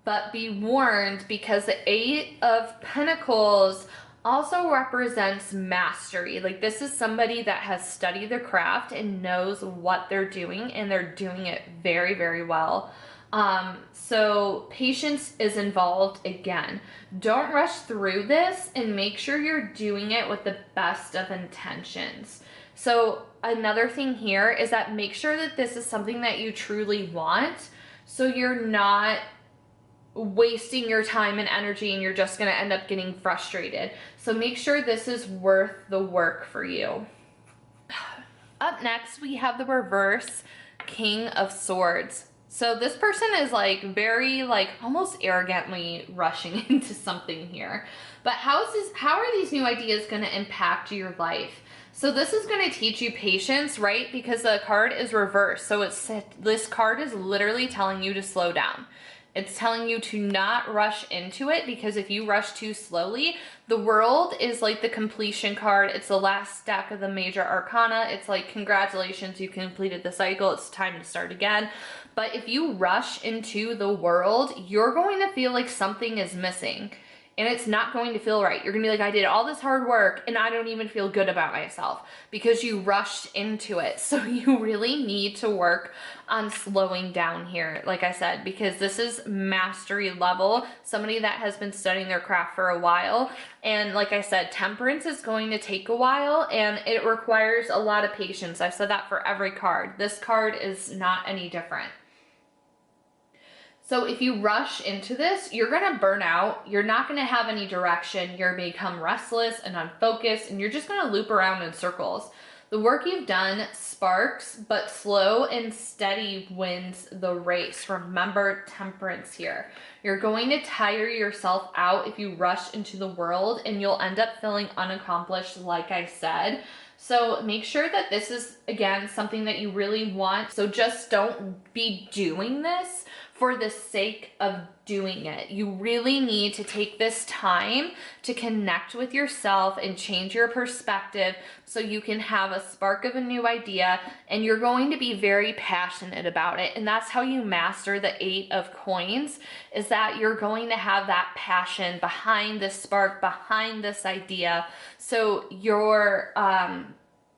But be warned, because the 8 of Pentacles also represents mastery. Like, this is somebody that has studied their craft and knows what they're doing, and they're doing it very, very well. So patience is involved again. Don't rush through this, and make sure you're doing it with the best of intentions. So another thing here is that make sure that this is something that you truly want, so you're not wasting your time and energy and you're just going to end up getting frustrated. So make sure this is worth the work for you. Up next, we have the reverse King of Swords. So this person is like very like almost arrogantly rushing into something here. But how are these new ideas going to impact your life? So this is going to teach you patience, right? Because the card is reversed. So this card is literally telling you to slow down. It's telling you to not rush into it, because if you rush too slowly, the World is like the completion card. It's the last stack of the major arcana. It's like, congratulations, you completed the cycle. It's time to start again. But if you rush into the World, you're going to feel like something is missing. And it's not going to feel right. You're going to be like, I did all this hard work and I don't even feel good about myself, because you rushed into it. So you really need to work on slowing down here, like I said, because this is mastery level, somebody that has been studying their craft for a while. And like I said, temperance is going to take a while and it requires a lot of patience. I've said that for every card. This card is not any different. So if you rush into this, you're going to burn out. You're not going to have any direction. You're going to become restless and unfocused, and you're just going to loop around in circles. The work you've done sparks, but slow and steady wins the race. Remember temperance here. You're going to tire yourself out if you rush into the World, and you'll end up feeling unaccomplished, like I said. So make sure that this is, again, something that you really want. So just don't be doing this for the sake of doing it. You really need to take this time to connect with yourself and change your perspective so you can have a spark of a new idea, and you're going to be very passionate about it. And that's how you master the 8 of coins, is that you're going to have that passion behind this spark, behind this idea. So you're,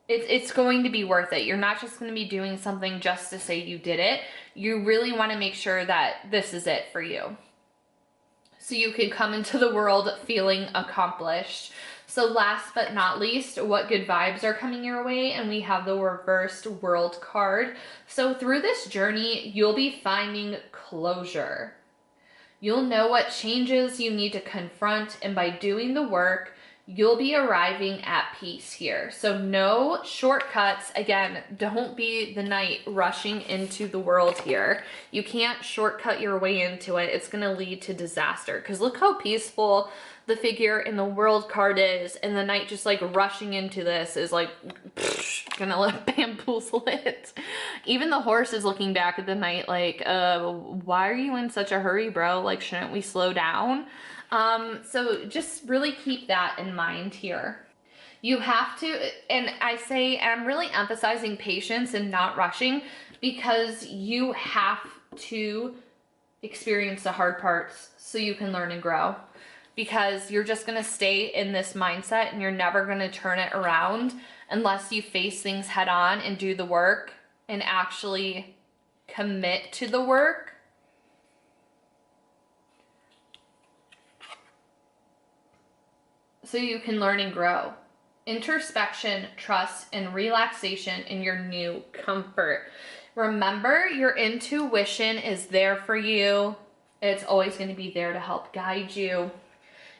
it's going to be worth it. You're not just going to be doing something just to say you did it. You really want to make sure that this is it for you, so you can come into the world feeling accomplished. So last but not least, what good vibes are coming your way? And we have the reversed World card. So through this journey, you'll be finding closure. You'll know what changes you need to confront, and by doing the work, you'll be arriving at peace here. So no shortcuts. Again, don't be the knight rushing into the world here. You can't shortcut your way into it. It's going to lead to disaster, because look how peaceful the figure in the World card is, and the knight just like rushing into this is like gonna let bamboozle it. Even the horse is looking back at the knight like, why are you in such a hurry, bro? Like, shouldn't we slow down? So just really keep that in mind here. You have to, and I'm really emphasizing patience and not rushing, because you have to experience the hard parts so you can learn and grow. Because you're just going to stay in this mindset and you're never going to turn it around unless you face things head on and do the work and actually commit to the work. So you can learn and grow. Introspection, trust, and relaxation in your new comfort. Remember, your intuition is there for you. It's always going to be there to help guide you.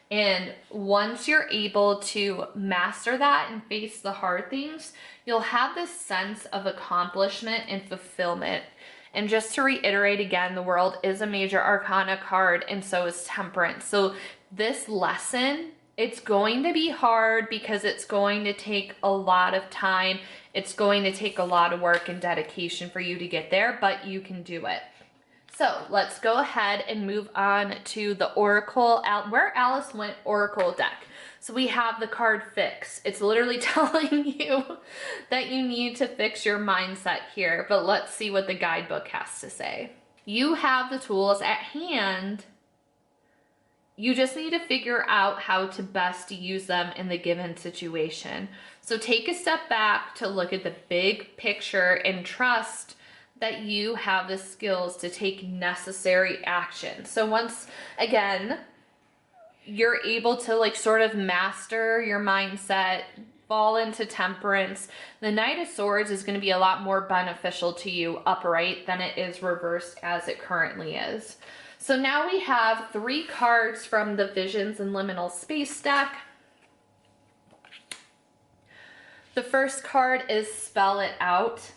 And once you're able to master that and face the hard things, you'll have this sense of accomplishment and fulfillment. And just to reiterate again, the World is a major arcana card, and so is Temperance. So this lesson, it's going to be hard because it's going to take a lot of time. It's going to take a lot of work and dedication for you to get there, but you can do it. So let's go ahead and move on to the Oracle, where Alice went Oracle deck. So we have the card Fix. It's literally telling you that you need to fix your mindset here, but let's see what the guidebook has to say. You have the tools at hand. You just need to figure out how to best use them in the given situation. So take a step back to look at the big picture and trust that you have the skills to take necessary action. So once again, you're able to like sort of master your mindset, fall into Temperance, the Knight of Swords is going to be a lot more beneficial to you upright than it is reversed as it currently is. So now we have 3 cards from the Visions and Liminal Space deck. The first card is Spell It Out,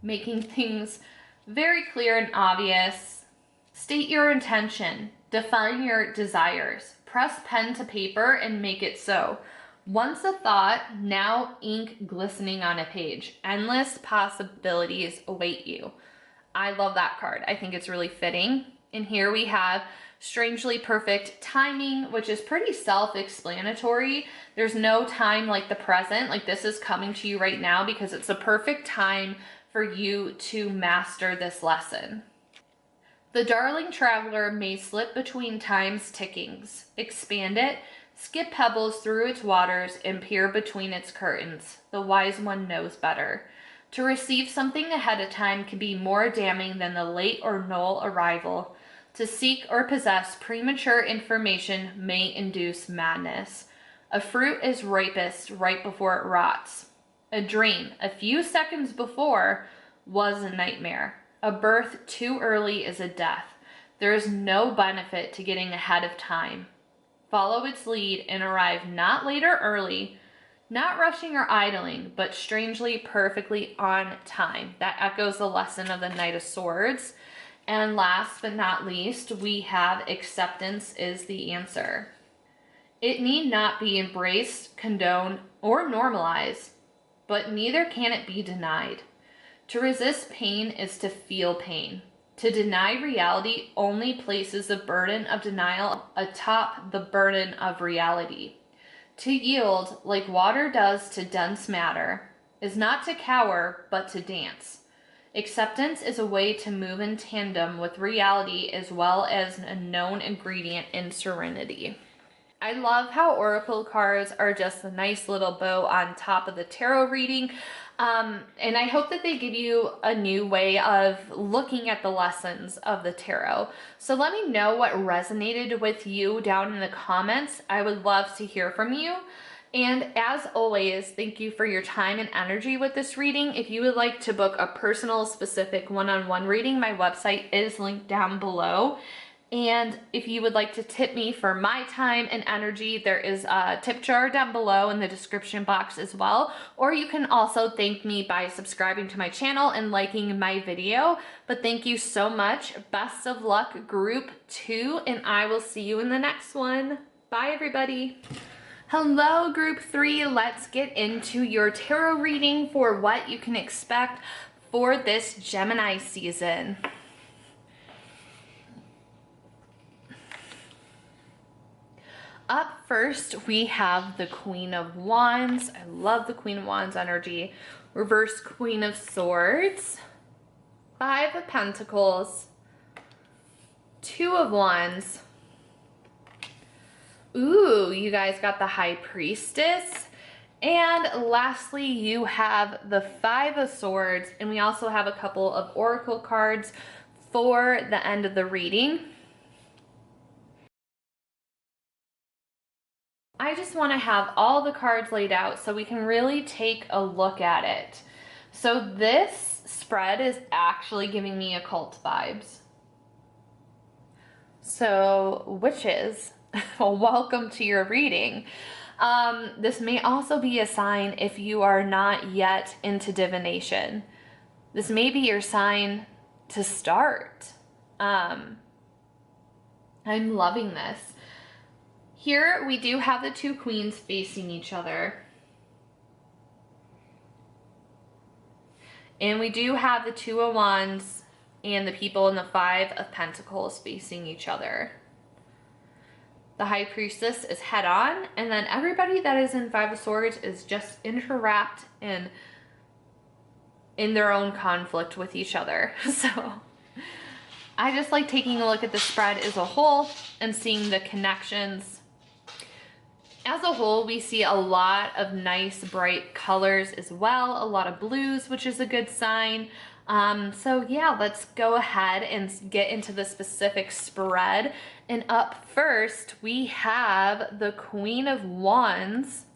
making things very clear and obvious. State your intention, define your desires, press pen to paper and make it so. Once a thought, now ink glistening on a page. Endless possibilities await you. I love that card. I think it's really fitting. And here we have strangely perfect timing, which is pretty self-explanatory. There's no time like the present, like this is coming to you right now because it's a perfect time for you to master this lesson. The darling traveler may slip between time's tickings, expand it, skip pebbles through its waters, and peer between its curtains. The wise one knows better. To receive something ahead of time can be more damning than the late or null arrival. To seek or possess premature information may induce madness. A fruit is ripest right before it rots. A dream, a few seconds before, was a nightmare. A birth too early is a death. There is no benefit to getting ahead of time. Follow its lead and arrive not late or early, not rushing or idling, but strangely perfectly on time. That echoes the lesson of the Knight of Swords. And last but not least, we have acceptance is the answer. It need not be embraced, condoned, or normalized, but neither can it be denied. To resist pain is to feel pain. To deny reality only places the burden of denial atop the burden of reality. To yield, like water does to dense matter, is not to cower, but to dance. Acceptance is a way to move in tandem with reality as well as a known ingredient in serenity. I love how oracle cards are just a nice little bow on top of the tarot reading. And I hope that they give you a new way of looking at the lessons of the tarot. So let me know what resonated with you down in the comments. I would love to hear from you. And as always, thank you for your time and energy with this reading. If you would like to book a personal, specific one-on-one reading, my website is linked down below. And if you would like to tip me for my time and energy, there is a tip jar down below in the description box as well. Or you can also thank me by subscribing to my channel and liking my video. But thank you so much. Best of luck, Group 2, and I will see you in the next one. Bye, everybody. Hello, Group 3. Let's get into your tarot reading for what you can expect for this Gemini season. Up first, we have the Queen of Wands. I love the Queen of Wands energy. Reverse Queen of Swords. 5 of Pentacles. 2 of Wands. Ooh, you guys got the High Priestess. And lastly, you have the 5 of Swords. And we also have a couple of oracle cards for the end of the reading. I just want to have all the cards laid out so we can really take a look at it. So this spread is actually giving me occult vibes. So witches, well, welcome to your reading. This may also be a sign if you are not yet into divination. This may be your sign to start. I'm loving this. Here we do have the 2 queens facing each other. And we do have the 2 of Wands and the people in the 5 of Pentacles facing each other. The High Priestess is head on, and then everybody that is in 5 of Swords is just interwrapped in their own conflict with each other. So I just like taking a look at the spread as a whole and seeing the connections. As a whole, we see a lot of nice bright colors as well, a lot of blues, which is a good sign. So yeah, let's go ahead and get into the specific spread. And up first, we have the Queen of Wands,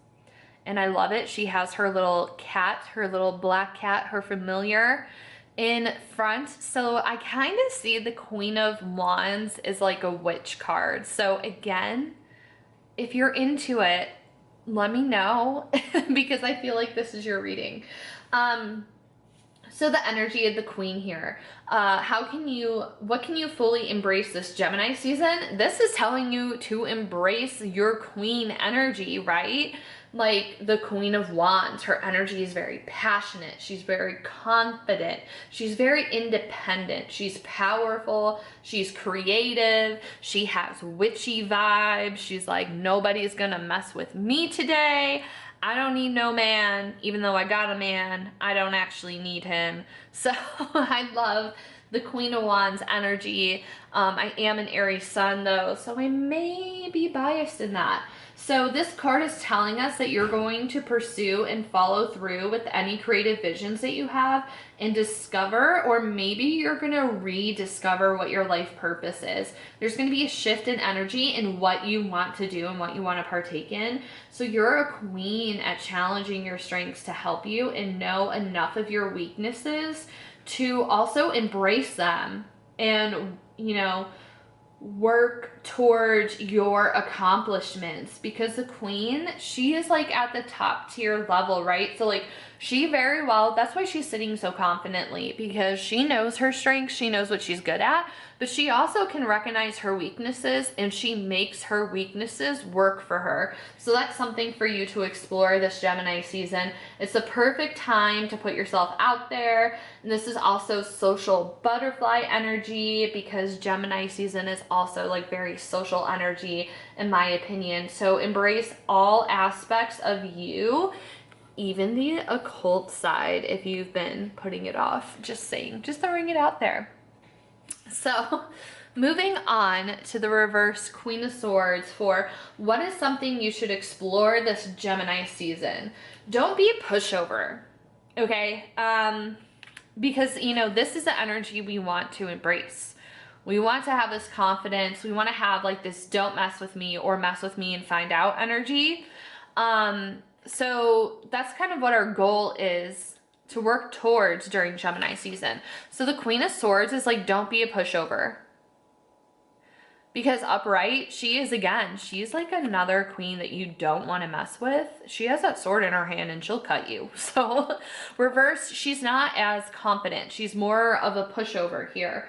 and I love it. She has her little cat, her little black cat, her familiar in front. So I kind of see the Queen of Wands as like a witch card. So again, if you're into it, let me know because I feel like this is your reading. So the energy of the Queen here, what can you fully embrace this Gemini season? This is telling you to embrace your Queen energy, right? Like the Queen of Wands, her energy is very passionate. She's very confident. She's very independent. She's powerful. She's creative. She has witchy vibes. She's like, nobody's gonna mess with me today. I don't need no man. Even though I got a man, I don't actually need him. So I love the Queen of Wands energy. I am an Aries sun though, so I may be biased in that. So this card is telling us that you're going to pursue and follow through with any creative visions that you have and discover, or maybe you're going to rediscover what your life purpose is. There's going to be a shift in energy in what you want to do and what you want to partake in. So you're a queen at challenging your strengths to help you and know enough of your weaknesses to also embrace them and, you know, work towards your accomplishments, because the Queen, she is like at the top tier level, right? So like She very well, that's why she's sitting so confidently, because she knows her strengths, she knows what she's good at, but she also can recognize her weaknesses, and she makes her weaknesses work for her. So that's something for you to explore this Gemini season. It's the perfect time to put yourself out there. And this is also social butterfly energy, because Gemini season is also like very social energy, in my opinion. So embrace all aspects of you, even the occult side, if you've been putting it off. Just saying, just throwing it out there. So moving on to the reverse Queen of Swords for what is something you should explore this Gemini season. Don't be a pushover, okay? Because, you know, this is the energy we want to embrace. We want to have this confidence. We want to have like this don't mess with me or mess with me and find out energy. So that's kind of what our goal is to work towards during Gemini season. So the Queen of Swords is like, don't be a pushover. Because upright, she is, again, she's like another queen that you don't want to mess with. She has that sword in her hand and she'll cut you. So reverse, she's not as confident. She's more of a pushover here.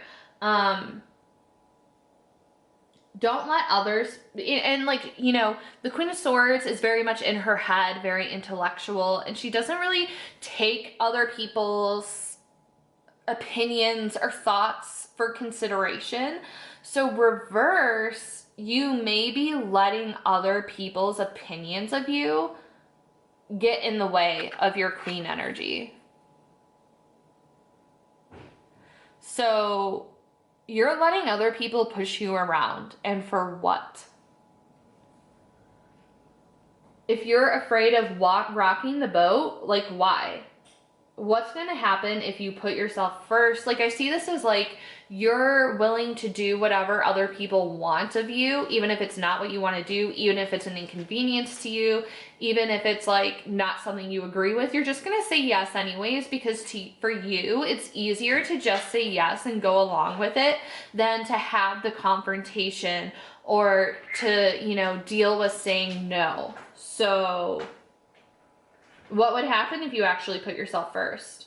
Don't let others, and like, you know, the Queen of Swords is very much in her head, very intellectual, and she doesn't really take other people's opinions or thoughts for consideration. So reverse, you may be letting other people's opinions of you get in the way of your queen energy. So you're letting other people push you around, and for what? If you're afraid of rocking the boat, like, why? What's going to happen if you put yourself first? Like, I see this as like you're willing to do whatever other people want of you, even if it's not what you want to do, even if it's an inconvenience to you, even if it's like not something you agree with. You're just going to say yes anyways, because for you, it's easier to just say yes and go along with it than to have the confrontation or to, you know, deal with saying no. So what would happen if you actually put yourself first?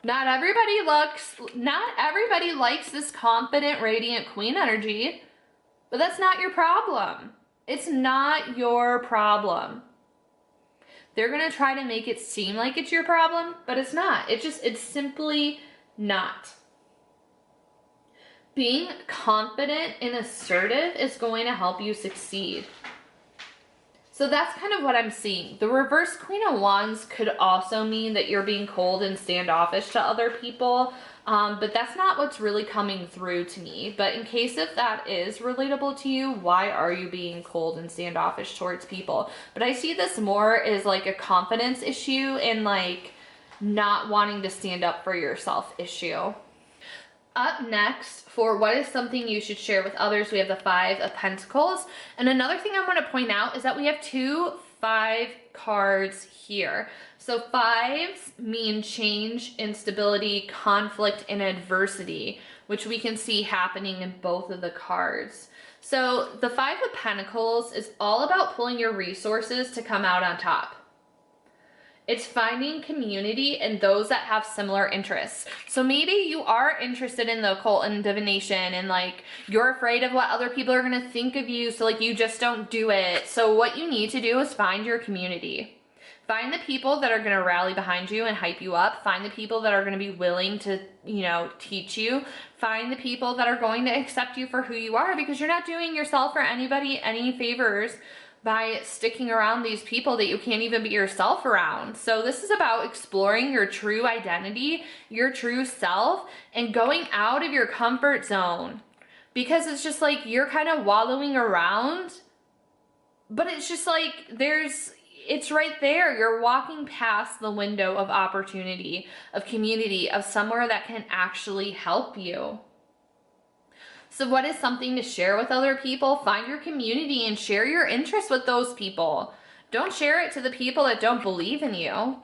Not everybody likes this confident, radiant queen energy, but that's not your problem. It's not your problem. They're going to try to make it seem like it's your problem, but it's not. It's simply not. Being confident and assertive is going to help you succeed. So that's kind of what I'm seeing. The reverse Queen of Wands could also mean that you're being cold and standoffish to other people, but that's not what's really coming through to me. But in case if that is relatable to you, why are you being cold and standoffish towards people? But I see this more as like a confidence issue and like not wanting to stand up for yourself issue. Up next, for what is something you should share with others, we have the Five of Pentacles. And another thing I want to point out is that we have 2 5 cards here. So fives mean change, instability, conflict, and adversity, which we can see happening in both of the cards. So the Five of Pentacles is all about pulling your resources to come out on top. It's finding community and those that have similar interests. So maybe you are interested in the occult and divination and like you're afraid of what other people are going to think of you, so like you just don't do it. So what you need to do is find your community. Find the people that are going to rally behind you and hype you up. Find the people that are going to be willing to, you know, teach you. Find the people that are going to accept you for who you are, because you're not doing yourself or anybody any favors by sticking around these people that you can't even be yourself around. So this is about exploring your true identity, your true self, and going out of your comfort zone. Because it's just like you're kind of wallowing around, but it's just like it's right there. You're walking past the window of opportunity, of community, of somewhere that can actually help you. So what is something to share with other people? Find your community and share your interests with those people. Don't share it to the people that don't believe in you.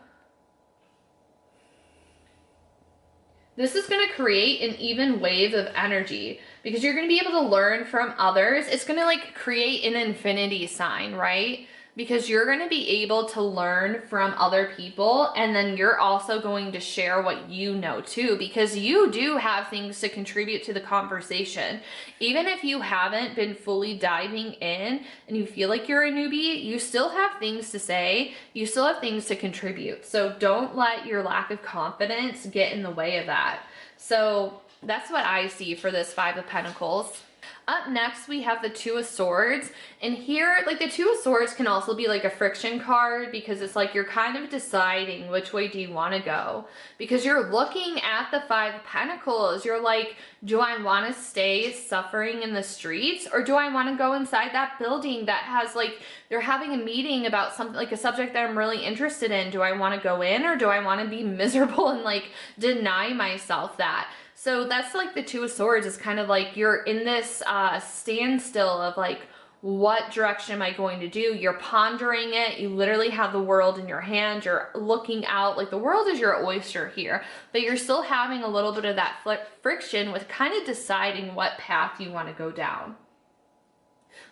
This is going to create an even wave of energy because you're going to be able to learn from others. It's going to like create an infinity sign, right? because you're going to be able to learn from other people, and then you're also going to share what you know too, because you do have things to contribute to the conversation. Even if you haven't been fully diving in and you feel like you're a newbie, you still have things to say, you still have things to contribute. So don't let your lack of confidence get in the way of that. So that's what I see for this Five of Pentacles. Up next, we have the Two of Swords. And here, like, the Two of Swords can also be like a friction card, because it's like you're kind of deciding which way do you want to go. Because you're looking at the Five of Pentacles. You're like, do I want to stay suffering in the streets? Or do I want to go inside that building that has, like, they're having a meeting about something, like a subject that I'm really interested in. Do I want to go in, or do I want to be miserable and like deny myself that? So that's like the Two of Swords is kind of like you're in this standstill of like, what direction am I going to do? You're pondering it. You literally have the world in your hand. You're looking out, like the world is your oyster here, but you're still having a little bit of that friction with kind of deciding what path you want to go down.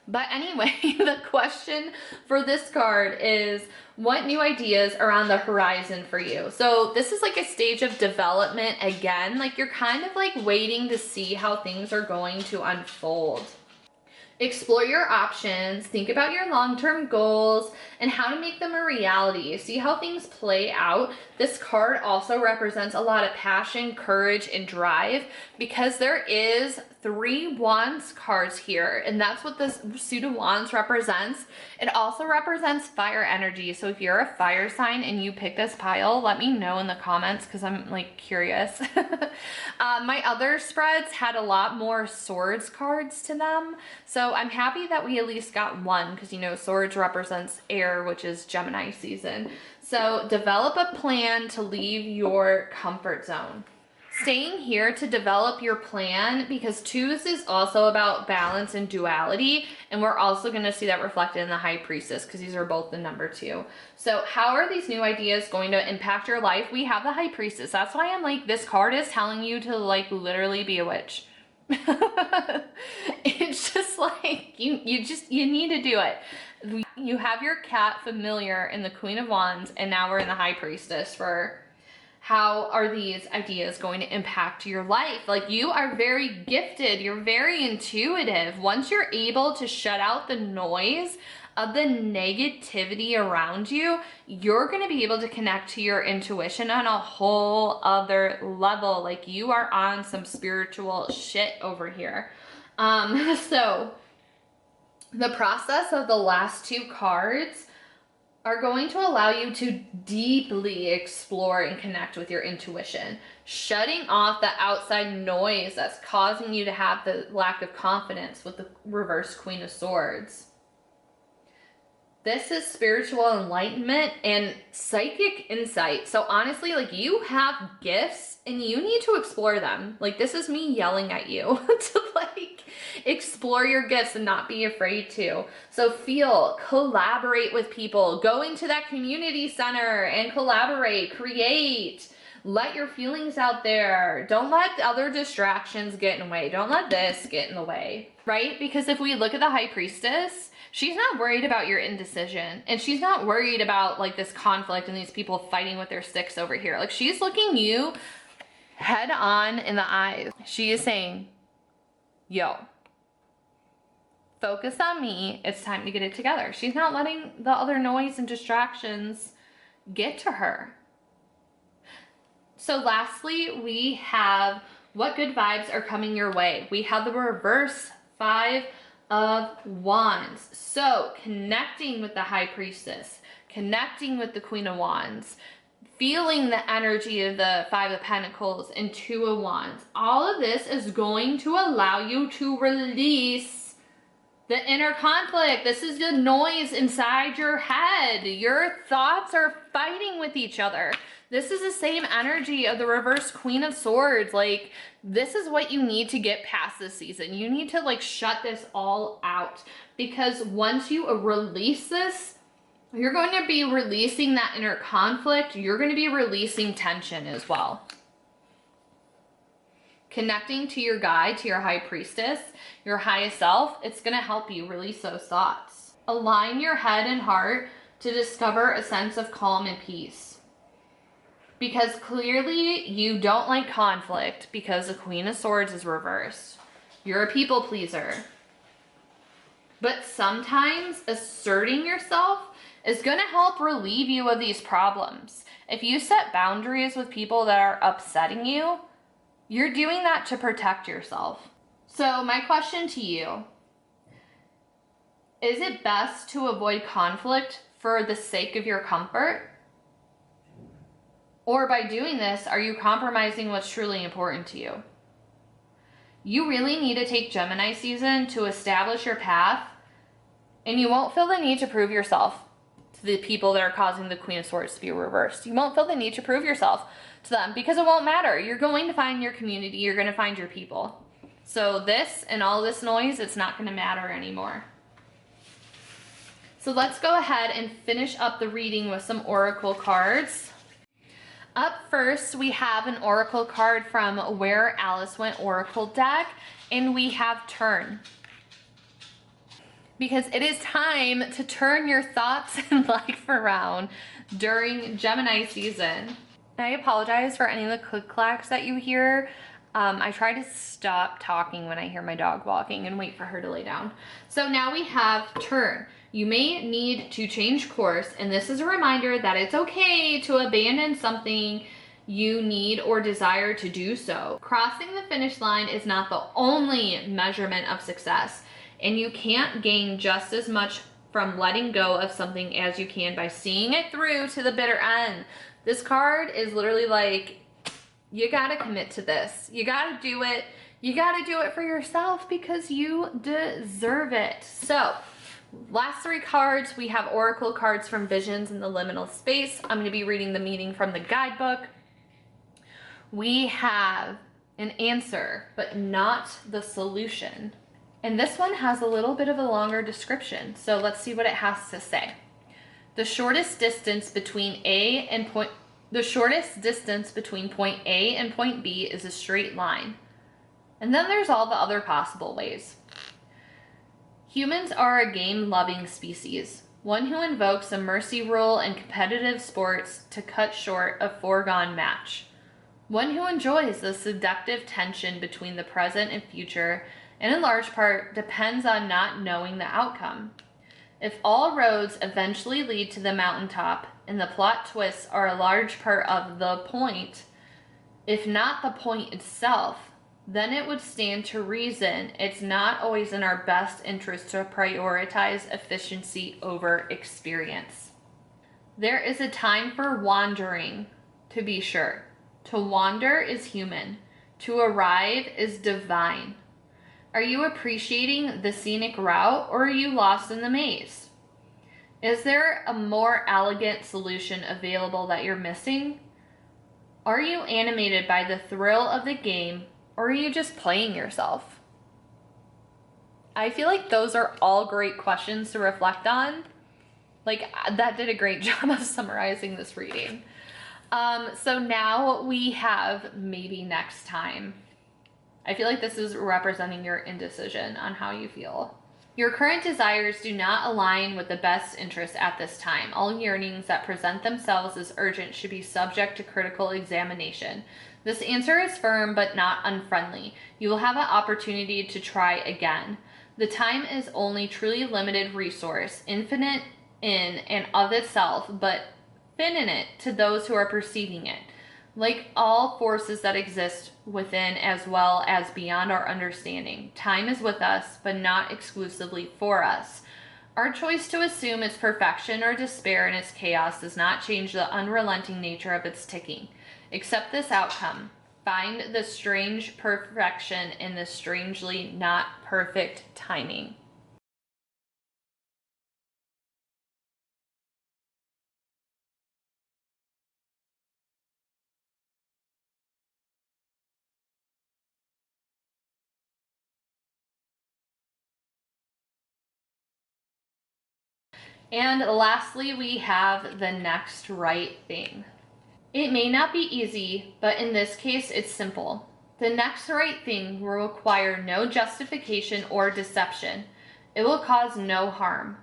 But anyway, the question for this card is, what new ideas are on the horizon for you? So this is like a stage of development again, like you're kind of like waiting to see how things are going to unfold. Explore your options, think about your long-term goals and how to make them a reality. See how things play out. This card also represents a lot of passion, courage, and drive, because there is 3 Wands cards here, and that's what this suit of Wands represents. It also represents fire energy. So if you're a fire sign and you pick this pile, let me know in the comments, because I'm like curious. My other spreads had a lot more swords cards to them, so I'm happy that we at least got one, because you know swords represents air, which is Gemini season. So develop a plan to leave your comfort zone. Staying here to develop your plan, because twos is also about balance and duality, and we're also going to see that reflected in the High Priestess, because these are both the number 2. So how are these new ideas going to impact your life? We have the High Priestess. That's why I'm like, this card is telling you to like literally be a witch. It's just like you need to do it. You have your cat familiar in the Queen of Wands, and now we're in the High Priestess for how are these ideas going to impact your life. Like, you are very gifted, you're very intuitive. Once you're able to shut out the noise of the negativity around you, you're going to be able to connect to your intuition on a whole other level. Like, you are on some spiritual shit over here. So the process of the last 2 cards are going to allow you to deeply explore and connect with your intuition, shutting off the outside noise that's causing you to have the lack of confidence with the reverse Queen of Swords. This is spiritual enlightenment and psychic insight. So honestly, like, you have gifts and you need to explore them. Like, this is me yelling at you to like explore your gifts and not be afraid to. So feel, collaborate with people, go into that community center and collaborate, create, let your feelings out there. Don't let other distractions get in the way. Don't let this get in the way, right? Because if we look at the High Priestess, she's not worried about your indecision, and she's not worried about like this conflict and these people fighting with their sticks over here. Like, she's looking you head on in the eyes. She is saying, yo, focus on me. It's time to get it together. She's not letting the other noise and distractions get to her. So lastly, we have what good vibes are coming your way. We have the reverse 5 of Wands. So connecting with the High Priestess, connecting with the Queen of Wands, feeling the energy of the 5 of Pentacles and 2 of Wands. All of this is going to allow you to release the inner conflict. This is the noise inside your head. Your thoughts are fighting with each other. This is the same energy of the reverse Queen of Swords. Like, this is what you need to get past this season. You need to like shut this all out, because once you release this, you're going to be releasing that inner conflict. You're going to be releasing tension as well. Connecting to your guide, to your High Priestess, your highest self, it's going to help you release those thoughts. Align your head and heart to discover a sense of calm and peace. Because clearly you don't like conflict because the Queen of Swords is reversed. You're a people pleaser. But sometimes asserting yourself is going to help relieve you of these problems. If you set boundaries with people that are upsetting you, you're doing that to protect yourself. So my question to you, is it best to avoid conflict for the sake of your comfort? Or by doing this, are you compromising what's truly important to you? You really need to take Gemini season to establish your path, and you won't feel the need to prove yourself to the people that are causing the Queen of Swords to be reversed. You won't feel the need to prove yourself to them because it won't matter. You're going to find your community. You're going to find your people. So this and all this noise, it's not going to matter anymore. So let's go ahead and finish up the reading with some oracle cards. Up first, we have an oracle card from Where Alice Went Oracle deck, and we have Turn. Because it is time to turn your thoughts and life around during Gemini season. I apologize for any of the click-clacks that you hear. I try to stop talking when I hear my dog walking and wait for her to lay down. So now we have Turn. You may need to change course, and this is a reminder that it's okay to abandon something you need or desire to do so. Crossing the finish line is not the only measurement of success, and you can't gain just as much from letting go of something as you can by seeing it through to the bitter end. This card is literally like, you gotta commit to this. You gotta do it. You gotta do it for yourself because you deserve it. So, last three cards, we have oracle cards from Visions in the Liminal Space. I'm gonna be reading the meaning from the guidebook. We have an answer, but not the solution. And this one has a little bit of a longer description. So let's see what it has to say. The shortest distance between point A and point B is a straight line. And then there's all the other possible ways. Humans are a game-loving species, one who invokes a mercy rule and competitive sports to cut short a foregone match. One who enjoys the seductive tension between the present and future, and in large part depends on not knowing the outcome. If all roads eventually lead to the mountaintop, and the plot twists are a large part of the point, if not the point itself, then it would stand to reason it's not always in our best interest to prioritize efficiency over experience. There is a time for wandering, to be sure. To wander is human. To arrive is divine. Are you appreciating the scenic route, or are you lost in the maze? Is there a more elegant solution available that you're missing? Are you animated by the thrill of the game, or are you just playing yourself? I feel like those are all great questions to reflect on. Like, that did a great job of summarizing this reading. So now we have maybe next time. I feel like this is representing your indecision on how you feel. Your current desires do not align with the best interests at this time. All yearnings that present themselves as urgent should be subject to critical examination. This answer is firm but not unfriendly. You will have an opportunity to try again. The time is only truly limited resource, infinite in and of itself, but finite to those who are perceiving it. Like all forces that exist within as well as beyond our understanding, time is with us, but not exclusively for us. Our choice to assume its perfection or despair in its chaos does not change the unrelenting nature of its ticking. Accept this outcome. Find the strange perfection in the strangely not perfect timing. And lastly, we have the next right thing. It may not be easy, but in this case, it's simple. The next right thing will require no justification or deception. It will cause no harm.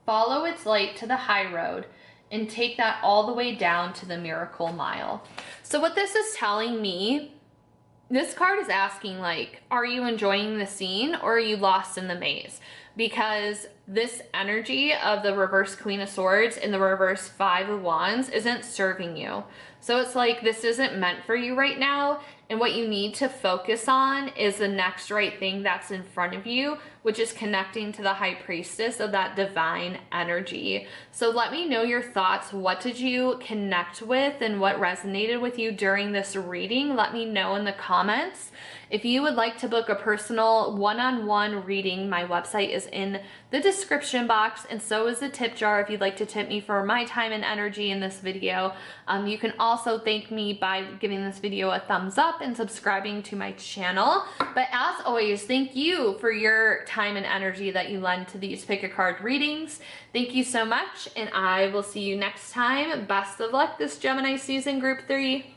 follow its light to the high road, and take that all the way down to the miracle mile. So what this is telling me, this card is asking, like, are you enjoying the scene or are you lost in the maze? Because this energy of the reverse Queen of Swords and the reverse Five of Wands isn't serving you. So it's like, this isn't meant for you right now. And what you need to focus on is the next right thing that's in front of you, which is connecting to the High Priestess of that divine energy. So let me know your thoughts. What did you connect with and what resonated with you during this reading? Let me know in the comments. If you would like to book a personal one-on-one reading, my website is in the description box, and so is the tip jar if you'd like to tip me for my time and energy in this video. You can also thank me by giving this video a thumbs up and subscribing to my channel. But as always, thank you for your time and energy that you lend to these pick a card readings. Thank you so much, and I will see you next time. Best of luck this Gemini season, group 3.